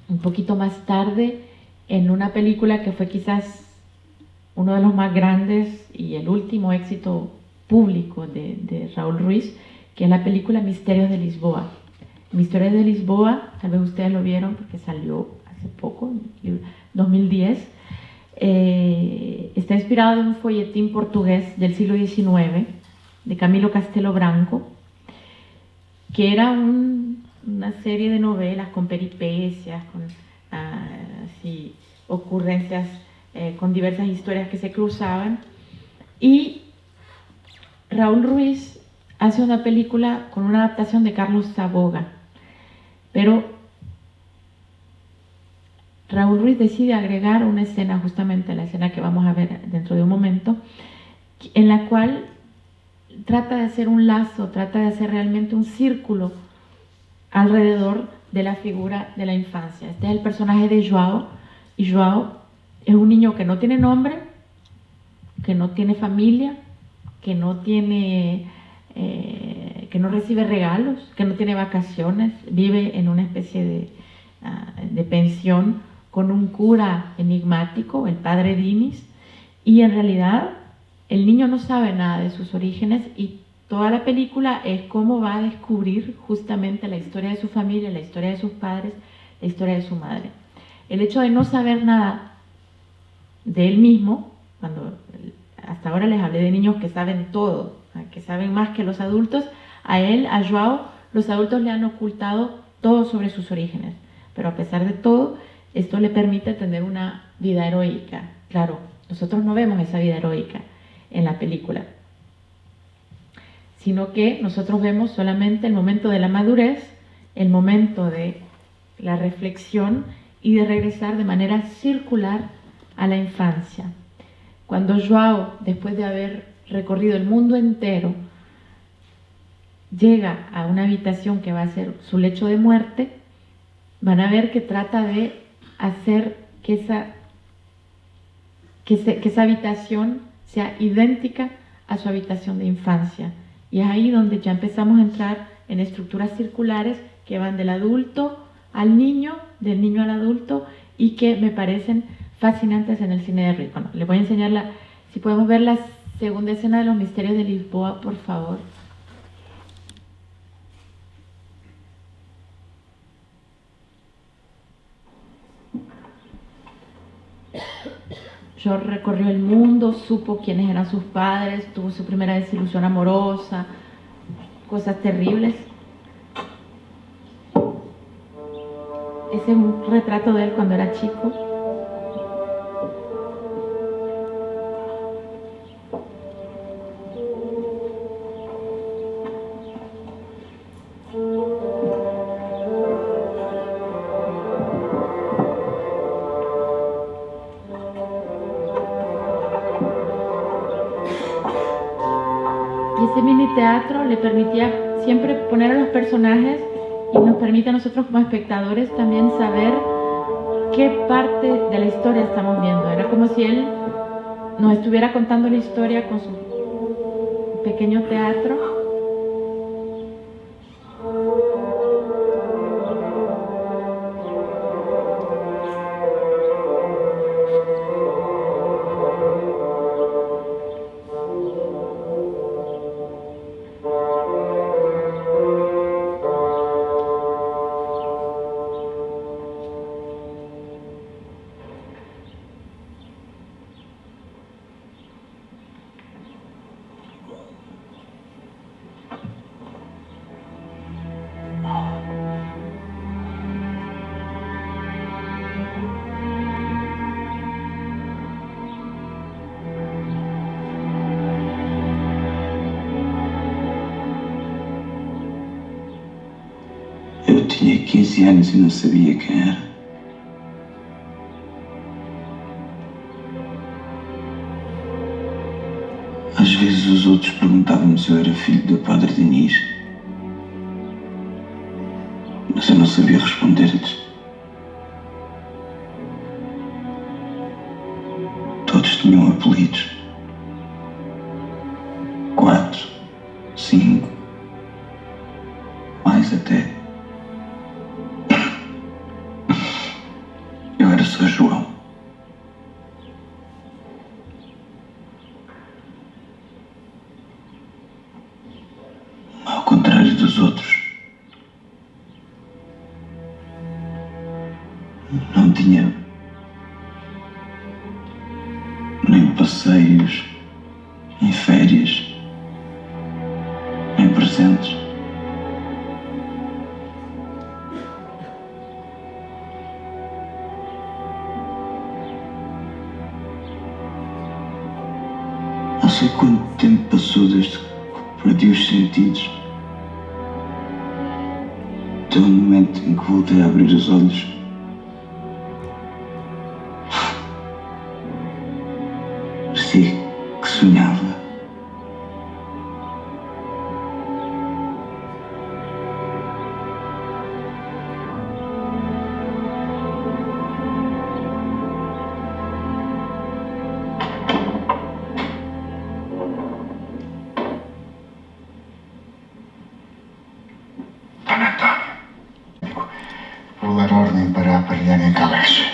un poquito más tarde en una película que fue quizás uno de los más grandes y el último éxito público de Raúl Ruiz, que es la película Misterios de Lisboa. Misterios de Lisboa, tal vez ustedes lo vieron porque salió hace poco, en 2010. Está inspirado en un folletín portugués del siglo XIX de Camilo Castelo Branco, que era una serie de novelas con peripecias, con así, ocurrencias, con diversas historias que se cruzaban, y Raúl Ruiz hace una película con una adaptación de Carlos Saboga, pero Raúl Ruiz decide agregar una escena, justamente la escena que vamos a ver dentro de un momento, en la cual trata de hacer un lazo, trata de hacer realmente un círculo alrededor de la figura de la infancia. Este es el personaje de Joao, y Joao es un niño que no tiene nombre, que no tiene familia, que no recibe regalos, que no tiene vacaciones, vive en una especie de pensión con un cura enigmático, el padre Dinis, y en realidad el niño no sabe nada de sus orígenes, y toda la película es cómo va a descubrir justamente la historia de su familia, la historia de sus padres, la historia de su madre. El hecho de no saber nada de él mismo, cuando hasta ahora les hablé de niños que saben todo, que saben más que los adultos, a él, a Joao, los adultos le han ocultado todo sobre sus orígenes, pero a pesar de todo, esto le permite tener una vida heroica. Claro, nosotros no vemos esa vida heroica en la película, sino que nosotros vemos solamente el momento de la madurez, el momento de la reflexión y de regresar de manera circular a la infancia. Cuando Joao, después de haber recorrido el mundo entero, llega a una habitación que va a ser su lecho de muerte, van a ver que trata de hacer que esa habitación sea idéntica a su habitación de infancia. Y es ahí donde ya empezamos a entrar en estructuras circulares que van del adulto al niño, del niño al adulto, y que me parecen fascinantes en el cine de Ritmo. Bueno, les voy a enseñar si podemos ver la segunda escena de Los Misterios de Lisboa, por favor. George recorrió el mundo, supo quiénes eran sus padres, tuvo su primera desilusión amorosa, cosas terribles. Ese es un retrato de él cuando era chico. Y ese mini teatro le permitía siempre poner a los personajes y nos permite a nosotros como espectadores también saber qué parte de la historia estamos viendo. Era como si él nos estuviera contando la historia con su pequeño teatro. Eu tinha 15 anos e não sabia quem era. Às vezes os outros perguntavam-me se eu era filho do Padre Diniz, mas eu não sabia responder-lhes. Todos tinham apelidos. 4, 5, mais até. Eu era só João. Ao contrário dos outros, não tinha nem passeios, nem férias, nem presentes. Não sei quanto tempo passou desde que perdi os sentidos, até o momento em que voltei a abrir os olhos. Parecia que sonhava. Don António, vou dar ordem para aparelharem a calecha.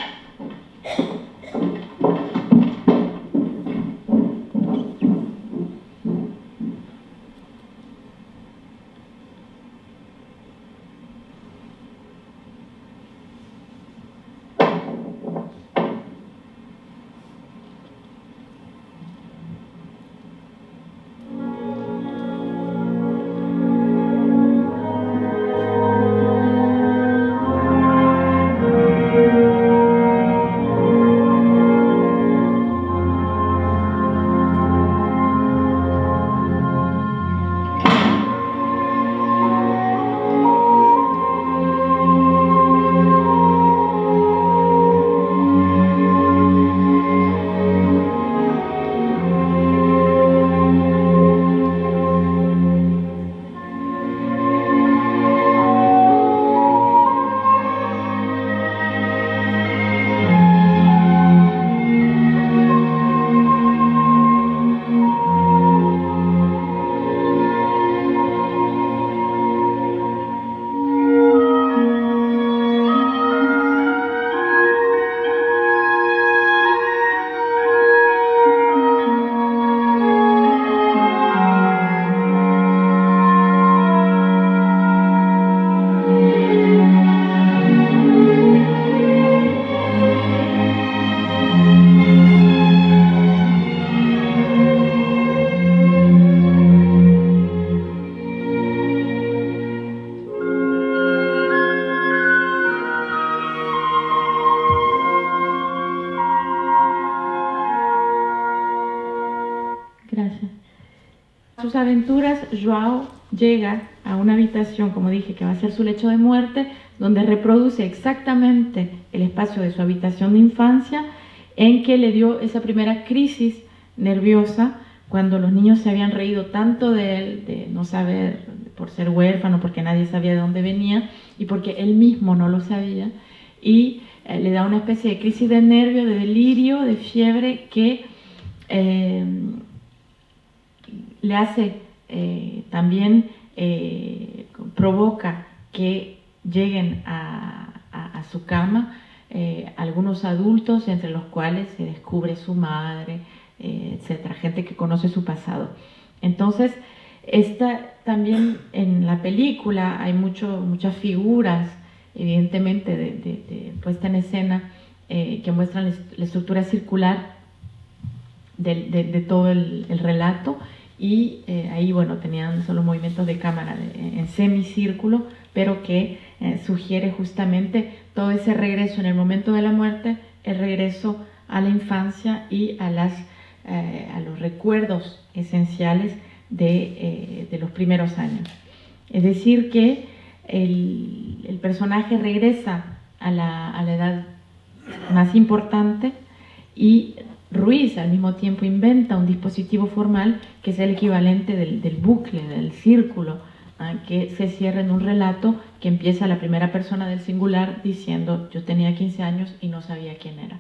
aventuras, Joao llega a una habitación, como dije, que va a ser su lecho de muerte, donde reproduce exactamente el espacio de su habitación de infancia, en que le dio esa primera crisis nerviosa, cuando los niños se habían reído tanto de él, de no saber, por ser huérfano, porque nadie sabía de dónde venía, y porque él mismo no lo sabía, y le da una especie de crisis de nervio, de delirio, de fiebre, que le hace también, provoca que lleguen a su cama algunos adultos, entre los cuales se descubre su madre, etcétera, gente que conoce su pasado. Entonces, también en la película hay muchas figuras, evidentemente, de puesta en escena, que muestran la estructura circular de todo el relato, y ahí, bueno, tenían solo movimientos de cámara en semicírculo, pero que sugiere justamente todo ese regreso en el momento de la muerte, el regreso a la infancia y a los recuerdos esenciales de los primeros años. Es decir, que el personaje regresa a la edad más importante, y Ruiz al mismo tiempo inventa un dispositivo formal que es el equivalente del bucle, del círculo, que se cierra en un relato que empieza a la primera persona del singular diciendo: yo tenía 15 años y no sabía quién era.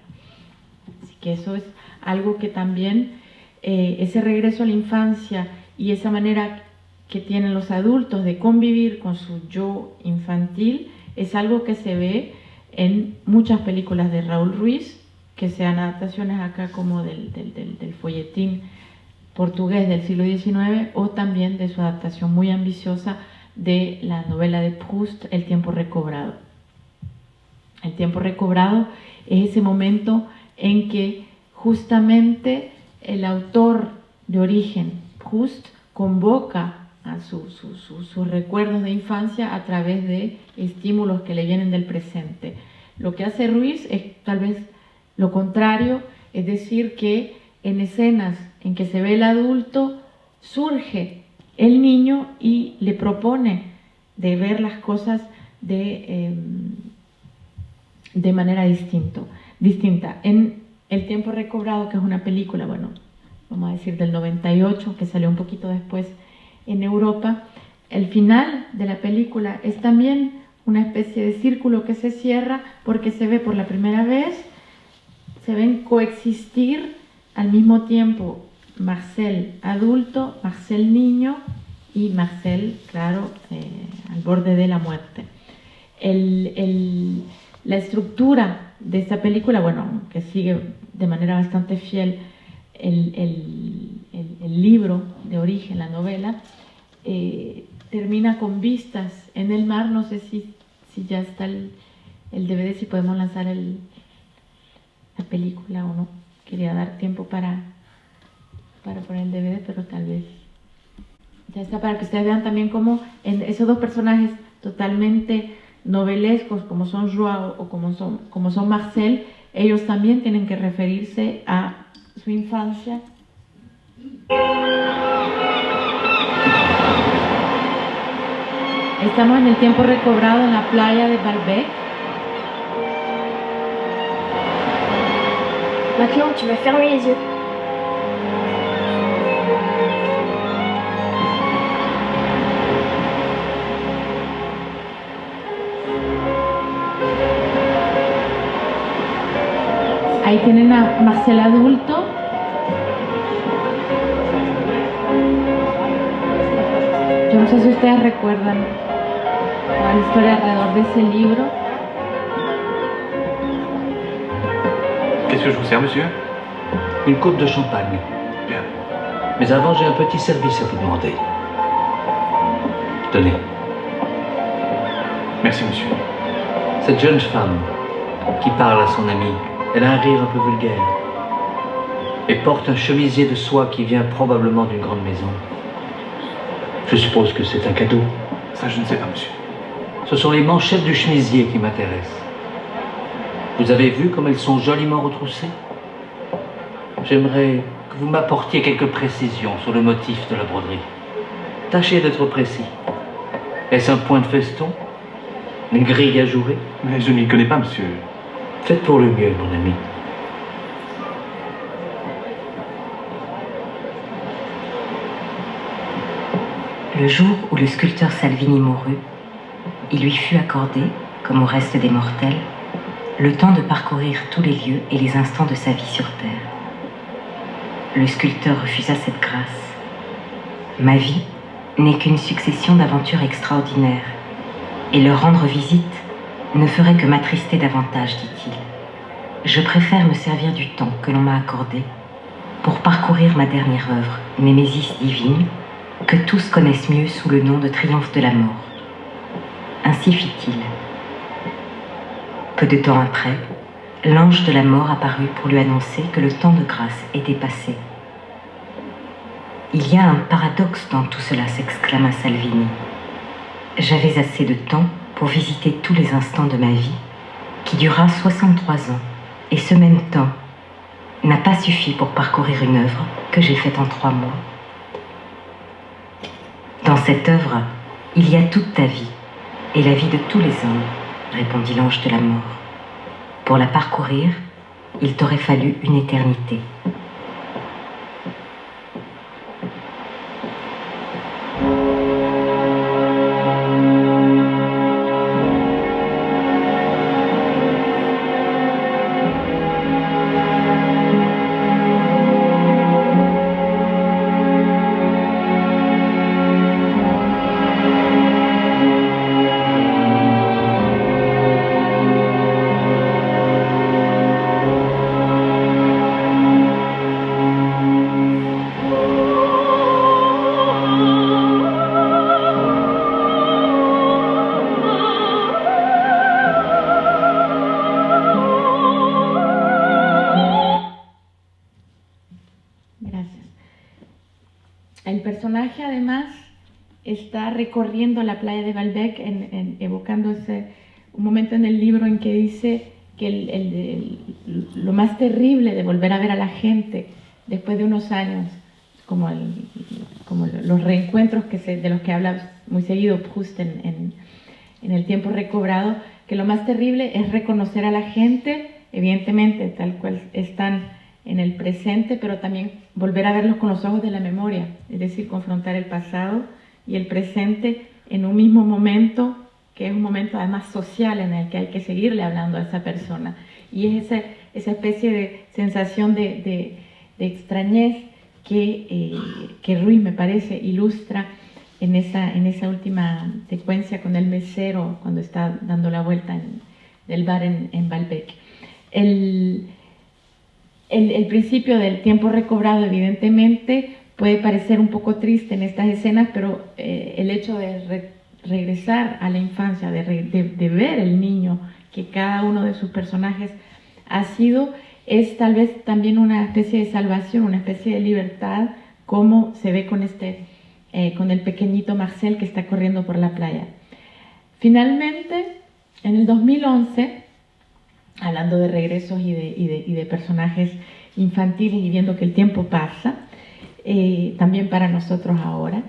Así que eso es algo que también, ese regreso a la infancia y esa manera que tienen los adultos de convivir con su yo infantil, es algo que se ve en muchas películas de Raúl Ruiz, que sean adaptaciones acá como del folletín portugués del siglo XIX, o también de su adaptación muy ambiciosa de la novela de Proust, El tiempo recobrado. El tiempo recobrado es ese momento en que justamente el autor de origen, Proust, convoca a sus recuerdos de infancia a través de estímulos que le vienen del presente. Lo que hace Ruiz es tal vez lo contrario, es decir, que en escenas en que se ve el adulto, surge el niño y le propone de ver las cosas de manera distinta. En El tiempo recobrado, que es una película, bueno, vamos a decir del 98, que salió un poquito después en Europa, el final de la película es también una especie de círculo que se cierra, porque se ve por la primera vez, se ven coexistir al mismo tiempo Marcel adulto, Marcel niño y Marcel, claro, al borde de la muerte. La estructura de esta película, bueno, que sigue de manera bastante fiel el libro de origen, la novela, termina con vistas en el mar. No sé si ya está el DVD, si podemos lanzar la película o no. Quería dar tiempo para poner el DVD, pero tal vez ya está, para que ustedes vean también cómo en esos dos personajes totalmente novelescos, como son Joao o como son Marcel, ellos también tienen que referirse a su infancia. Estamos en el tiempo recobrado en la playa de Balbec. Maintenant, tu vas fermer les yeux. Ahí tienen a Marcel adulto. Yo no sé si ustedes recuerdan toda la historia alrededor de ese libro. Qu'est-ce que je vous sers, monsieur? Une coupe de champagne. Bien. Mais avant, j'ai un petit service à vous demander. Tenez. Merci, monsieur. Cette jeune femme qui parle à son amie, elle a un rire un peu vulgaire et porte un chemisier de soie qui vient probablement d'une grande maison. Je suppose que c'est un cadeau. Ça, je ne sais pas, monsieur. Ce sont les manchettes du chemisier qui m'intéressent. Vous avez vu comme elles sont joliment retroussées? J'aimerais que vous m'apportiez quelques précisions sur le motif de la broderie. Tâchez d'être précis. Est-ce un point de feston? Une grille à jouer? Mais je n'y connais pas, monsieur. Faites pour le mieux, mon ami. Le jour où le sculpteur Salvini mourut, il lui fut accordé, comme au reste des mortels, le temps de parcourir tous les lieux et les instants de sa vie sur Terre. Le sculpteur refusa cette grâce. Ma vie n'est qu'une succession d'aventures extraordinaires, et leur rendre visite ne ferait que m'attrister davantage, dit-il. Je préfère me servir du temps que l'on m'a accordé pour parcourir ma dernière œuvre, Némésis divine, que tous connaissent mieux sous le nom de Triomphe de la mort. Ainsi fit-il. Peu de temps après, l'ange de la mort apparut pour lui annoncer que le temps de grâce était passé. Il y a un paradoxe dans tout cela, s'exclama Salvini. J'avais assez de temps pour visiter tous les instants de ma vie, qui dura 63 ans, et ce même temps n'a pas suffi pour parcourir une œuvre que j'ai faite en 3 mois. Dans cette œuvre, il y a toute ta vie, et la vie de tous les hommes, répondit l'ange de la mort. Pour la parcourir, il t'aurait fallu une éternité. Está recorriendo la playa de Baalbek, evocando un momento en el libro en que dice que lo más terrible de volver a ver a la gente después de unos años, como los reencuentros de los que habla muy seguido Proust en El tiempo recobrado, que lo más terrible es reconocer a la gente, evidentemente tal cual están en el presente, pero también volver a verlos con los ojos de la memoria, es decir, confrontar el pasado y el presente en un mismo momento, que es un momento además social en el que hay que seguirle hablando a esa persona. Y es esa especie de sensación de extrañez que Ruiz, me parece, ilustra en esa última secuencia con el mesero cuando está dando la vuelta del bar en Baalbek. El principio del tiempo recobrado, evidentemente, puede parecer un poco triste en estas escenas, pero el hecho de regresar a la infancia, de ver el niño que cada uno de sus personajes ha sido, es tal vez también una especie de salvación, una especie de libertad, como se ve con el pequeñito Marcel que está corriendo por la playa. Finalmente, en el 2011, hablando de regresos y de personajes infantiles y viendo que el tiempo pasa, también para nosotros ahora,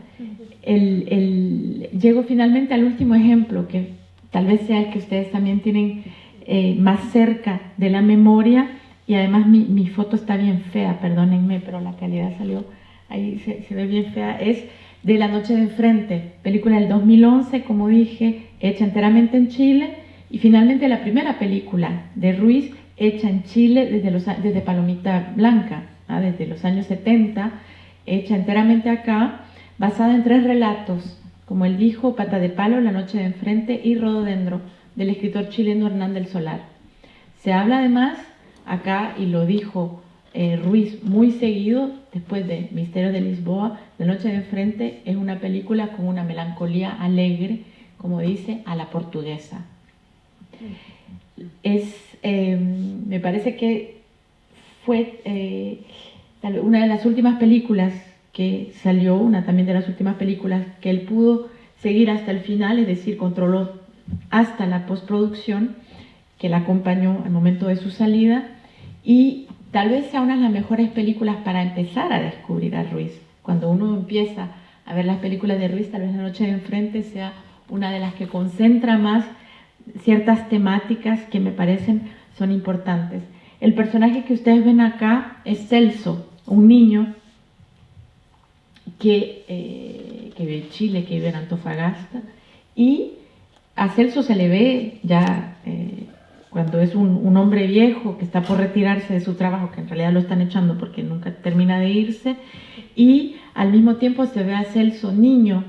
llego finalmente al último ejemplo, que tal vez sea el que ustedes también tienen más cerca de la memoria, y además mi foto está bien fea, perdónenme, pero la calidad salió, ahí se ve bien fea, es de La noche de enfrente, película del 2011, como dije, hecha enteramente en Chile, y finalmente la primera película de Ruiz hecha en Chile desde Palomita Blanca, desde los años 70, hecha enteramente acá, basada en 3 relatos, como él dijo, Pata de Palo, La noche de enfrente y Rododendro, del escritor chileno Hernán del Solar. Se habla además acá, y lo dijo Ruiz muy seguido, después de Misterio de Lisboa, La noche de enfrente es una película con una melancolía alegre, como dice, a la portuguesa. Me parece que fue una de las últimas películas que salió, una también de las últimas películas que él pudo seguir hasta el final, es decir, controló hasta la postproducción, que la acompañó al momento de su salida, y tal vez sea una de las mejores películas para empezar a descubrir a Ruiz. Cuando uno empieza a ver las películas de Ruiz, tal vez La noche de enfrente sea una de las que concentra más ciertas temáticas que me parecen son importantes. El personaje que ustedes ven acá es Celso, un niño que vive en Chile, que vive en Antofagasta, y a Celso se le ve ya cuando es un hombre viejo que está por retirarse de su trabajo, que en realidad lo están echando porque nunca termina de irse, y al mismo tiempo se ve a Celso niño,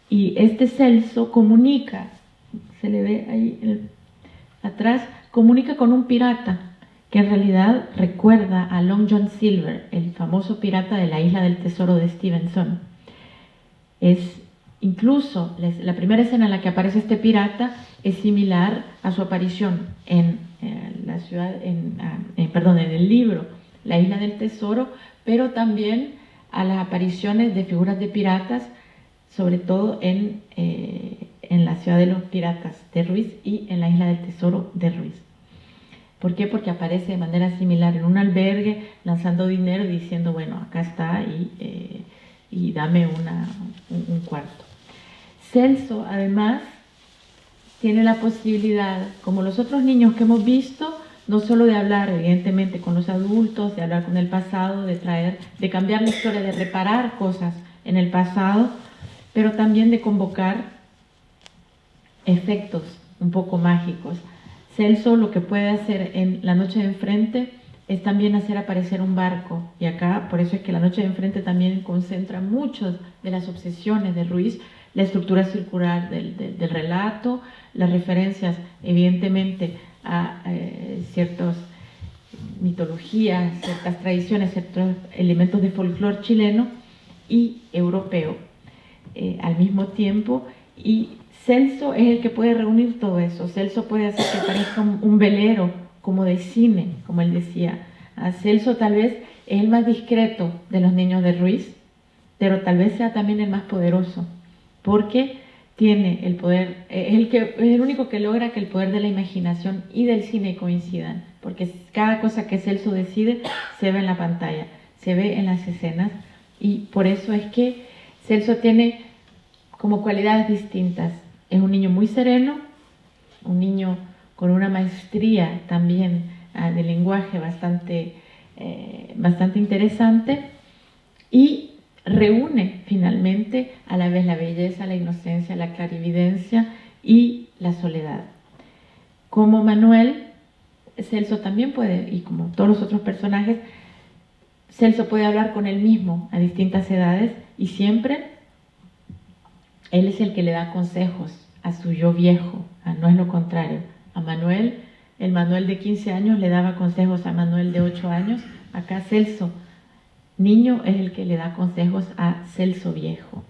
y este Celso comunica, se le ve ahí atrás, comunica con un pirata, que en realidad recuerda a Long John Silver, el famoso pirata de la Isla del Tesoro de Stevenson. Es incluso la primera escena en la que aparece este pirata es similar a su aparición en la ciudad, en el libro La Isla del Tesoro, pero también a las apariciones de figuras de piratas, sobre todo en la ciudad de los piratas de Ruiz y en la Isla del Tesoro de Ruiz. ¿Por qué? Porque aparece de manera similar en un albergue lanzando dinero diciendo, bueno, acá está y dame un cuarto. Celso, además, tiene la posibilidad, como los otros niños que hemos visto, no solo de hablar, evidentemente, con los adultos, de hablar con el pasado, de cambiar la historia, de reparar cosas en el pasado, pero también de convocar efectos un poco mágicos. Celso lo que puede hacer en La noche de enfrente es también hacer aparecer un barco, y acá por eso es que La noche de enfrente también concentra muchas de las obsesiones de Ruiz, la estructura circular del relato, las referencias evidentemente a ciertas mitologías, ciertas tradiciones, ciertos elementos de folclore chileno y europeo al mismo tiempo, y Celso es el que puede reunir todo eso. Celso puede hacer que parezca un velero, como de cine, como él decía. Celso tal vez es el más discreto de los niños de Ruiz, pero tal vez sea también el más poderoso, porque tiene el poder, es el único que logra que el poder de la imaginación y del cine coincidan, porque cada cosa que Celso decide se ve en la pantalla, se ve en las escenas, y por eso es que Celso tiene como cualidades distintas. Es un niño muy sereno, un niño con una maestría también de lenguaje bastante interesante, y reúne finalmente a la vez la belleza, la inocencia, la clarividencia y la soledad. Como Manuel, Celso también puede, y como todos los otros personajes, Celso puede hablar con él mismo a distintas edades, y siempre él es el que le da consejos a su yo viejo, no es lo contrario. A Manuel, el Manuel de 15 años le daba consejos a Manuel de 8 años, acá Celso niño es el que le da consejos a Celso viejo.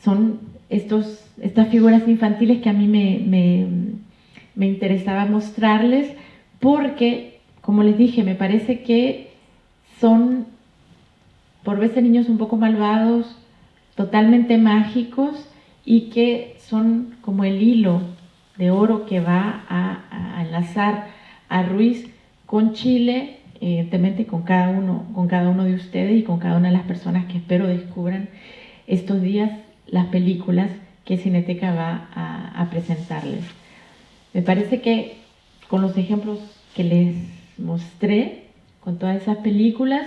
Son estas figuras infantiles que a mí me interesaba mostrarles, porque, como les dije, me parece que son por veces niños un poco malvados, totalmente mágicos, y que son como el hilo de oro que va a enlazar a Ruiz con Chile, evidentemente con cada uno de ustedes y con cada una de las personas que espero descubran estos días las películas que Cineteca va a presentarles. Me parece que con los ejemplos que les mostré, con todas esas películas,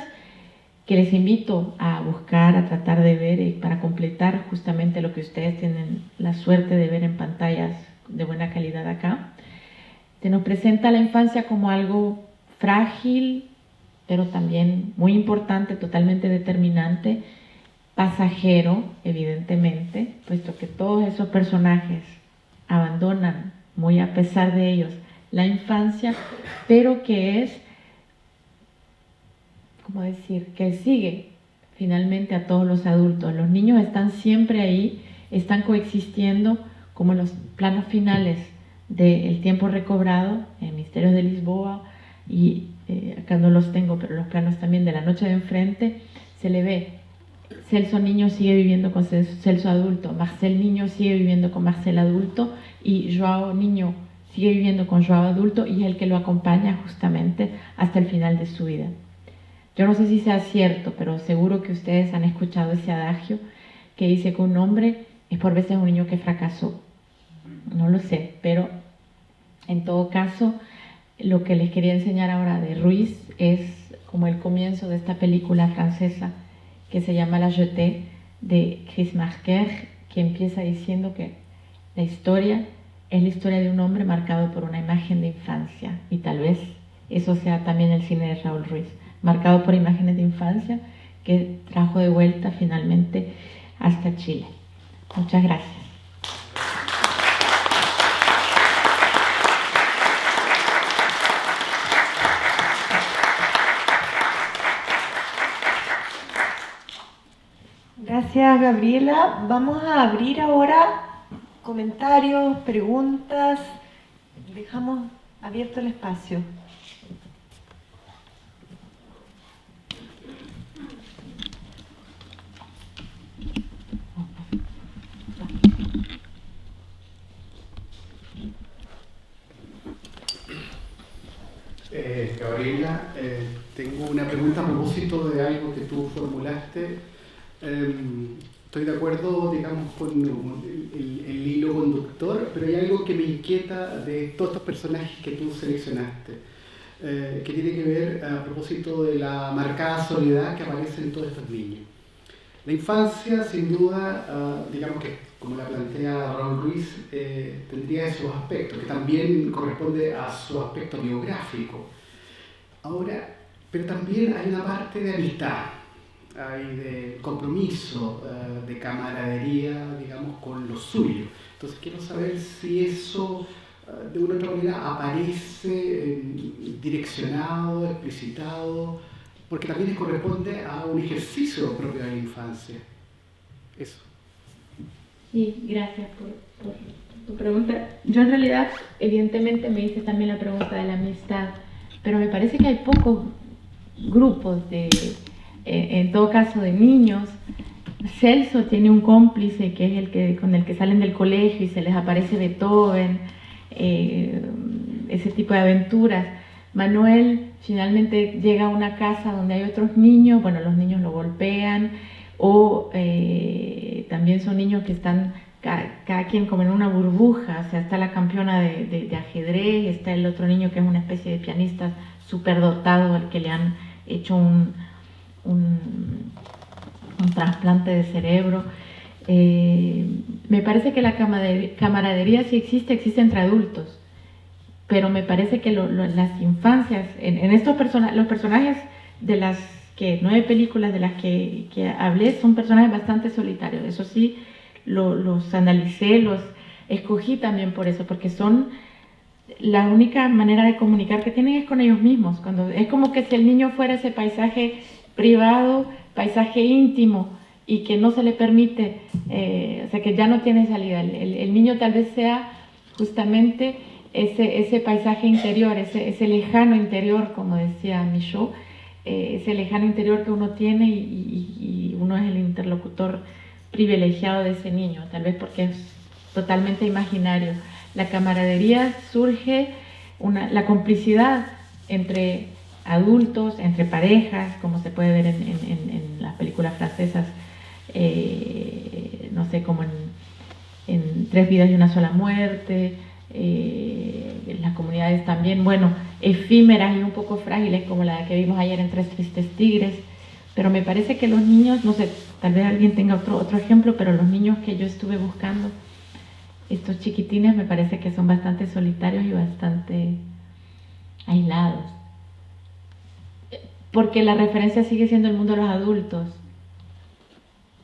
que les invito a buscar, a tratar de ver, para completar justamente lo que ustedes tienen la suerte de ver en pantallas de buena calidad acá, se nos presenta la infancia como algo frágil, pero también muy importante, totalmente determinante, pasajero, evidentemente, puesto que todos esos personajes abandonan, muy a pesar de ellos, la infancia, pero que es, ¿cómo decir?, que sigue finalmente a todos los adultos. Los niños están siempre ahí, están coexistiendo como los planos finales del Tiempo Recobrado, en Misterios de Lisboa, y acá no los tengo, pero los planos también de La noche de enfrente, se le ve Celso niño sigue viviendo con Celso adulto, Marcel niño sigue viviendo con Marcel adulto, y Joao niño sigue viviendo con Joao adulto, y es el que lo acompaña justamente hasta el final de su vida. Yo no sé si sea cierto, pero seguro que ustedes han escuchado ese adagio que dice que un hombre es por veces un niño que fracasó. No lo sé, pero en todo caso, lo que les quería enseñar ahora de Ruiz es como el comienzo de esta película francesa que se llama La Jetée, de Chris Marker, que empieza diciendo que la historia es la historia de un hombre marcado por una imagen de infancia, y tal vez eso sea también el cine de Raúl Ruiz, marcado por imágenes de infancia que trajo de vuelta finalmente hasta Chile. Muchas gracias. Gracias, Gabriela. Vamos a abrir ahora comentarios, preguntas. Dejamos abierto el espacio. Gabriela, tengo una pregunta a propósito de algo que tú formulaste. Estoy de acuerdo, digamos, con el hilo conductor, pero hay algo que me inquieta de todos estos personajes que tú seleccionaste, que tiene que ver a propósito de la marcada soledad que aparece en todos estos niños. La infancia, sin duda, digamos que, como la plantea Raúl Ruiz, tendría esos aspectos, que también corresponde a su aspecto biográfico. Ahora, pero también hay una parte de amistad, hay de compromiso, de camaradería, digamos, con lo suyo. Entonces quiero saber si eso de una u otra manera aparece direccionado, explicitado, porque también corresponde a un ejercicio propio de la infancia. Eso. Sí, gracias por tu pregunta. Yo en realidad, evidentemente, me hice también la pregunta de la amistad, pero me parece que hay pocos grupos en todo caso de niños. Celso tiene un cómplice que es con el que salen del colegio y se les aparece Beethoven, ese tipo de aventuras. Manuel finalmente llega a una casa donde hay otros niños, bueno, los niños lo golpean, o también son niños que están cada quien como en una burbuja, o sea, está la campeona de ajedrez, está el otro niño que es una especie de pianista superdotado al que le han hecho un trasplante de cerebro. Me parece que la camaradería sí existe entre adultos, pero me parece que las infancias, en estos los personajes de las 9 películas de las que hablé son personajes bastante solitarios. Eso sí, los analicé, los escogí también por eso, porque son la única manera de comunicar que tienen es con ellos mismos. Es como que si el niño fuera ese paisaje privado, paisaje íntimo, y que no se le permite, o sea, que ya no tiene salida. El niño tal vez sea justamente ese paisaje interior, ese lejano interior, como decía Michaud, ese lejano interior que uno tiene y uno es el interlocutor privilegiado de ese niño, tal vez porque es totalmente imaginario. La camaradería surge, la complicidad entre adultos, entre parejas, como se puede ver en las películas francesas, no sé, como en 3 vidas y una sola muerte, en las comunidades también, bueno, efímeras y un poco frágiles, como la que vimos ayer en 3 tristes tigres. Pero me parece que los niños, no sé, tal vez alguien tenga otro ejemplo, pero los niños que yo estuve buscando, estos chiquitines, me parece que son bastante solitarios y bastante aislados. Porque la referencia sigue siendo el mundo de los adultos,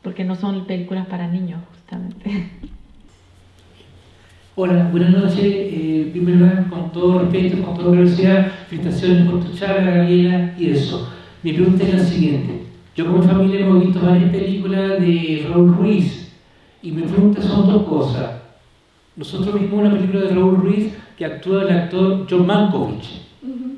porque no son películas para niños, justamente. Hola, buenas noches. Primero, con todo respeto, con toda curiosidad, felicitaciones por tu charla, Gabriela, y eso. Mi pregunta es la siguiente. Yo como familia hemos visto varias películas de Raúl Ruiz, y mi pregunta son 2 cosas. Nosotros vimos una película de Raúl Ruiz que actúa el actor John Malkovich,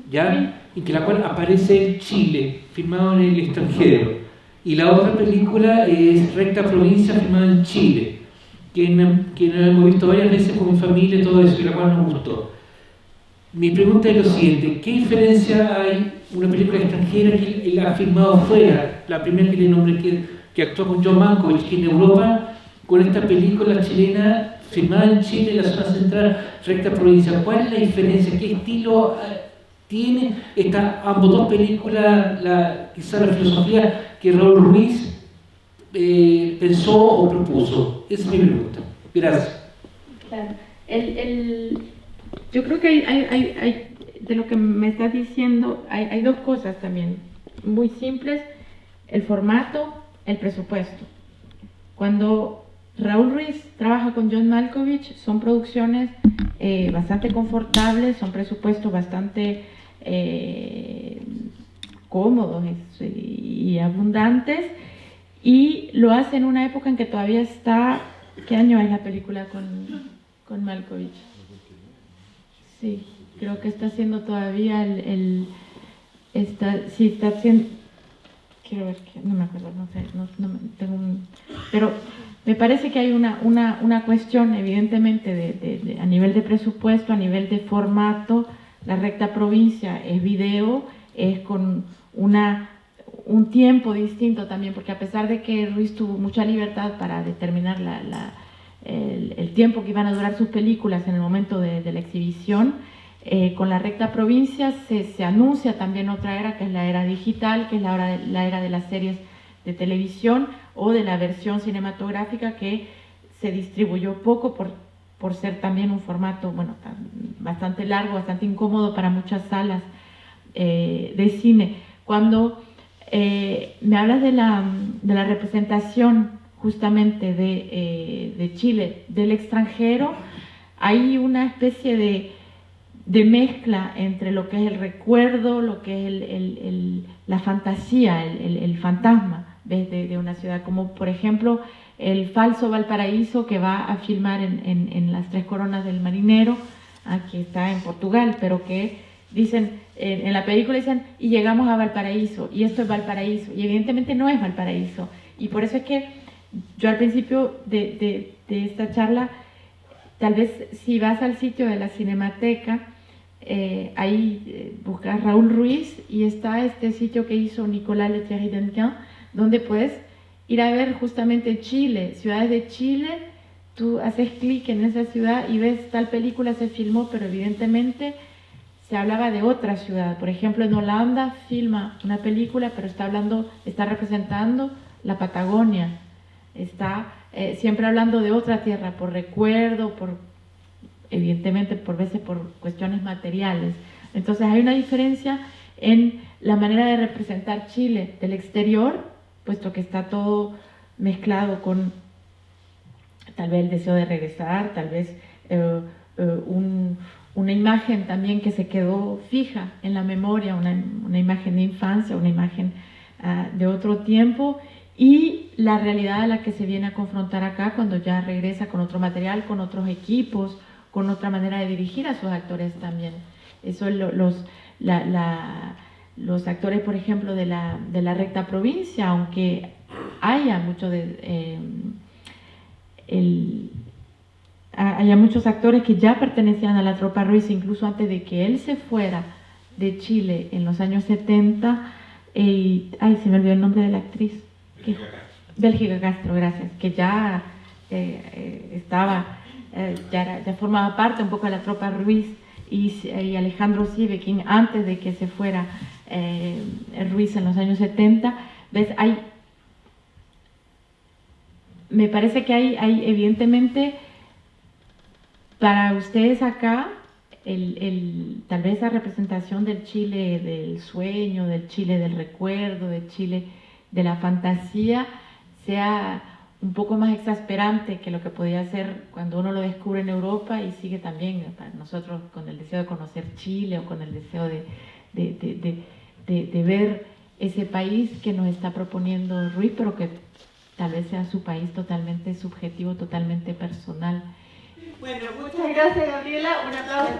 ¿ya? Y que la cual aparece en Chile, filmado en el extranjero. Y la otra película es Recta Provincia, filmada en Chile, que hemos visto varias veces con mi familia y todo eso, y la cual nos gustó. Mi pregunta es lo siguiente, ¿qué diferencia hay una película extranjera que él ha filmado fuera, la primera que le nombré que actuó con John Malkovich, que en Europa, con esta película chilena filmada en Chile, en la zona central, recta provincia? ¿Cuál es la diferencia? ¿Qué estilo tiene ambos dos películas, quizá la filosofía que Raúl Ruiz pensó o propuso? Esa es mi pregunta. Gracias. Claro. Yo creo que hay de lo que me estás diciendo, hay dos cosas también muy simples: el formato, el presupuesto. Cuando Raúl Ruiz trabaja con John Malkovich, son producciones bastante confortables, son presupuestos bastante cómodos y abundantes, y lo hace en una época en que todavía está... ¿Qué año es la película con Malkovich? Sí, creo que está haciendo todavía está haciendo... Quiero ver, no me acuerdo, no sé, tengo pero me parece que hay una cuestión, evidentemente, a nivel de presupuesto, a nivel de formato. La recta provincia es video, es con un tiempo distinto también, porque a pesar de que Ruiz tuvo mucha libertad para determinar el tiempo que iban a durar sus películas en el momento de la exhibición, con la recta provincia se anuncia también otra era, que es la era digital, que es la era de las series de televisión o de la versión cinematográfica, que se distribuyó poco por ser también un formato, bueno, bastante largo, bastante incómodo para muchas salas de cine. Cuando me hablas de la representación justamente de Chile, del extranjero, hay una especie de mezcla entre lo que es el recuerdo, lo que es la fantasía, el fantasma de una ciudad, como por ejemplo el falso Valparaíso, que va a filmar en las Tres Coronas del Marinero, que está en Portugal, pero que dicen, en la película dicen, y llegamos a Valparaíso, y esto es Valparaíso, y evidentemente no es Valparaíso. Y por eso es que yo al principio de esta charla, tal vez si vas al sitio de la Cinemateca, ahí buscas Raúl Ruiz y está este sitio que hizo Nicolas Le Thierry Denquin, donde puedes ir a ver justamente Chile, ciudades de Chile. Tú haces clic en esa ciudad y ves tal película se filmó, pero evidentemente se hablaba de otra ciudad. Por ejemplo, en Holanda filma una película, pero está representando la Patagonia, está siempre hablando de otra tierra, por recuerdo, evidentemente por veces por cuestiones materiales. Entonces hay una diferencia en la manera de representar Chile del exterior, puesto que está todo mezclado con tal vez el deseo de regresar, tal vez una imagen también que se quedó fija en la memoria, una imagen de infancia, una imagen de otro tiempo, y la realidad a la que se viene a confrontar acá cuando ya regresa con otro material, con otros equipos, con otra manera de dirigir a sus actores también. Eso los actores, por ejemplo, de la recta provincia, aunque haya haya muchos actores que ya pertenecían a la tropa Ruiz, incluso antes de que él se fuera de Chile en los años 70, se me olvidó el nombre de la actriz. Bélgica Castro, gracias, que ya estaba, ya formaba parte un poco de la tropa Ruiz, y Alejandro Sieveking antes de que se fuera Ruiz en los años 70. ¿Ves? Me parece que hay evidentemente para ustedes acá tal vez la representación del Chile del sueño, del Chile del recuerdo, del Chile de la fantasía sea un poco más exasperante que lo que podía ser cuando uno lo descubre en Europa, y sigue también para nosotros con el deseo de conocer Chile o con el deseo de ver ese país que nos está proponiendo Ruiz, pero que tal vez sea su país totalmente subjetivo, totalmente personal. Bueno, muchas gracias, Gabriela. Un aplauso.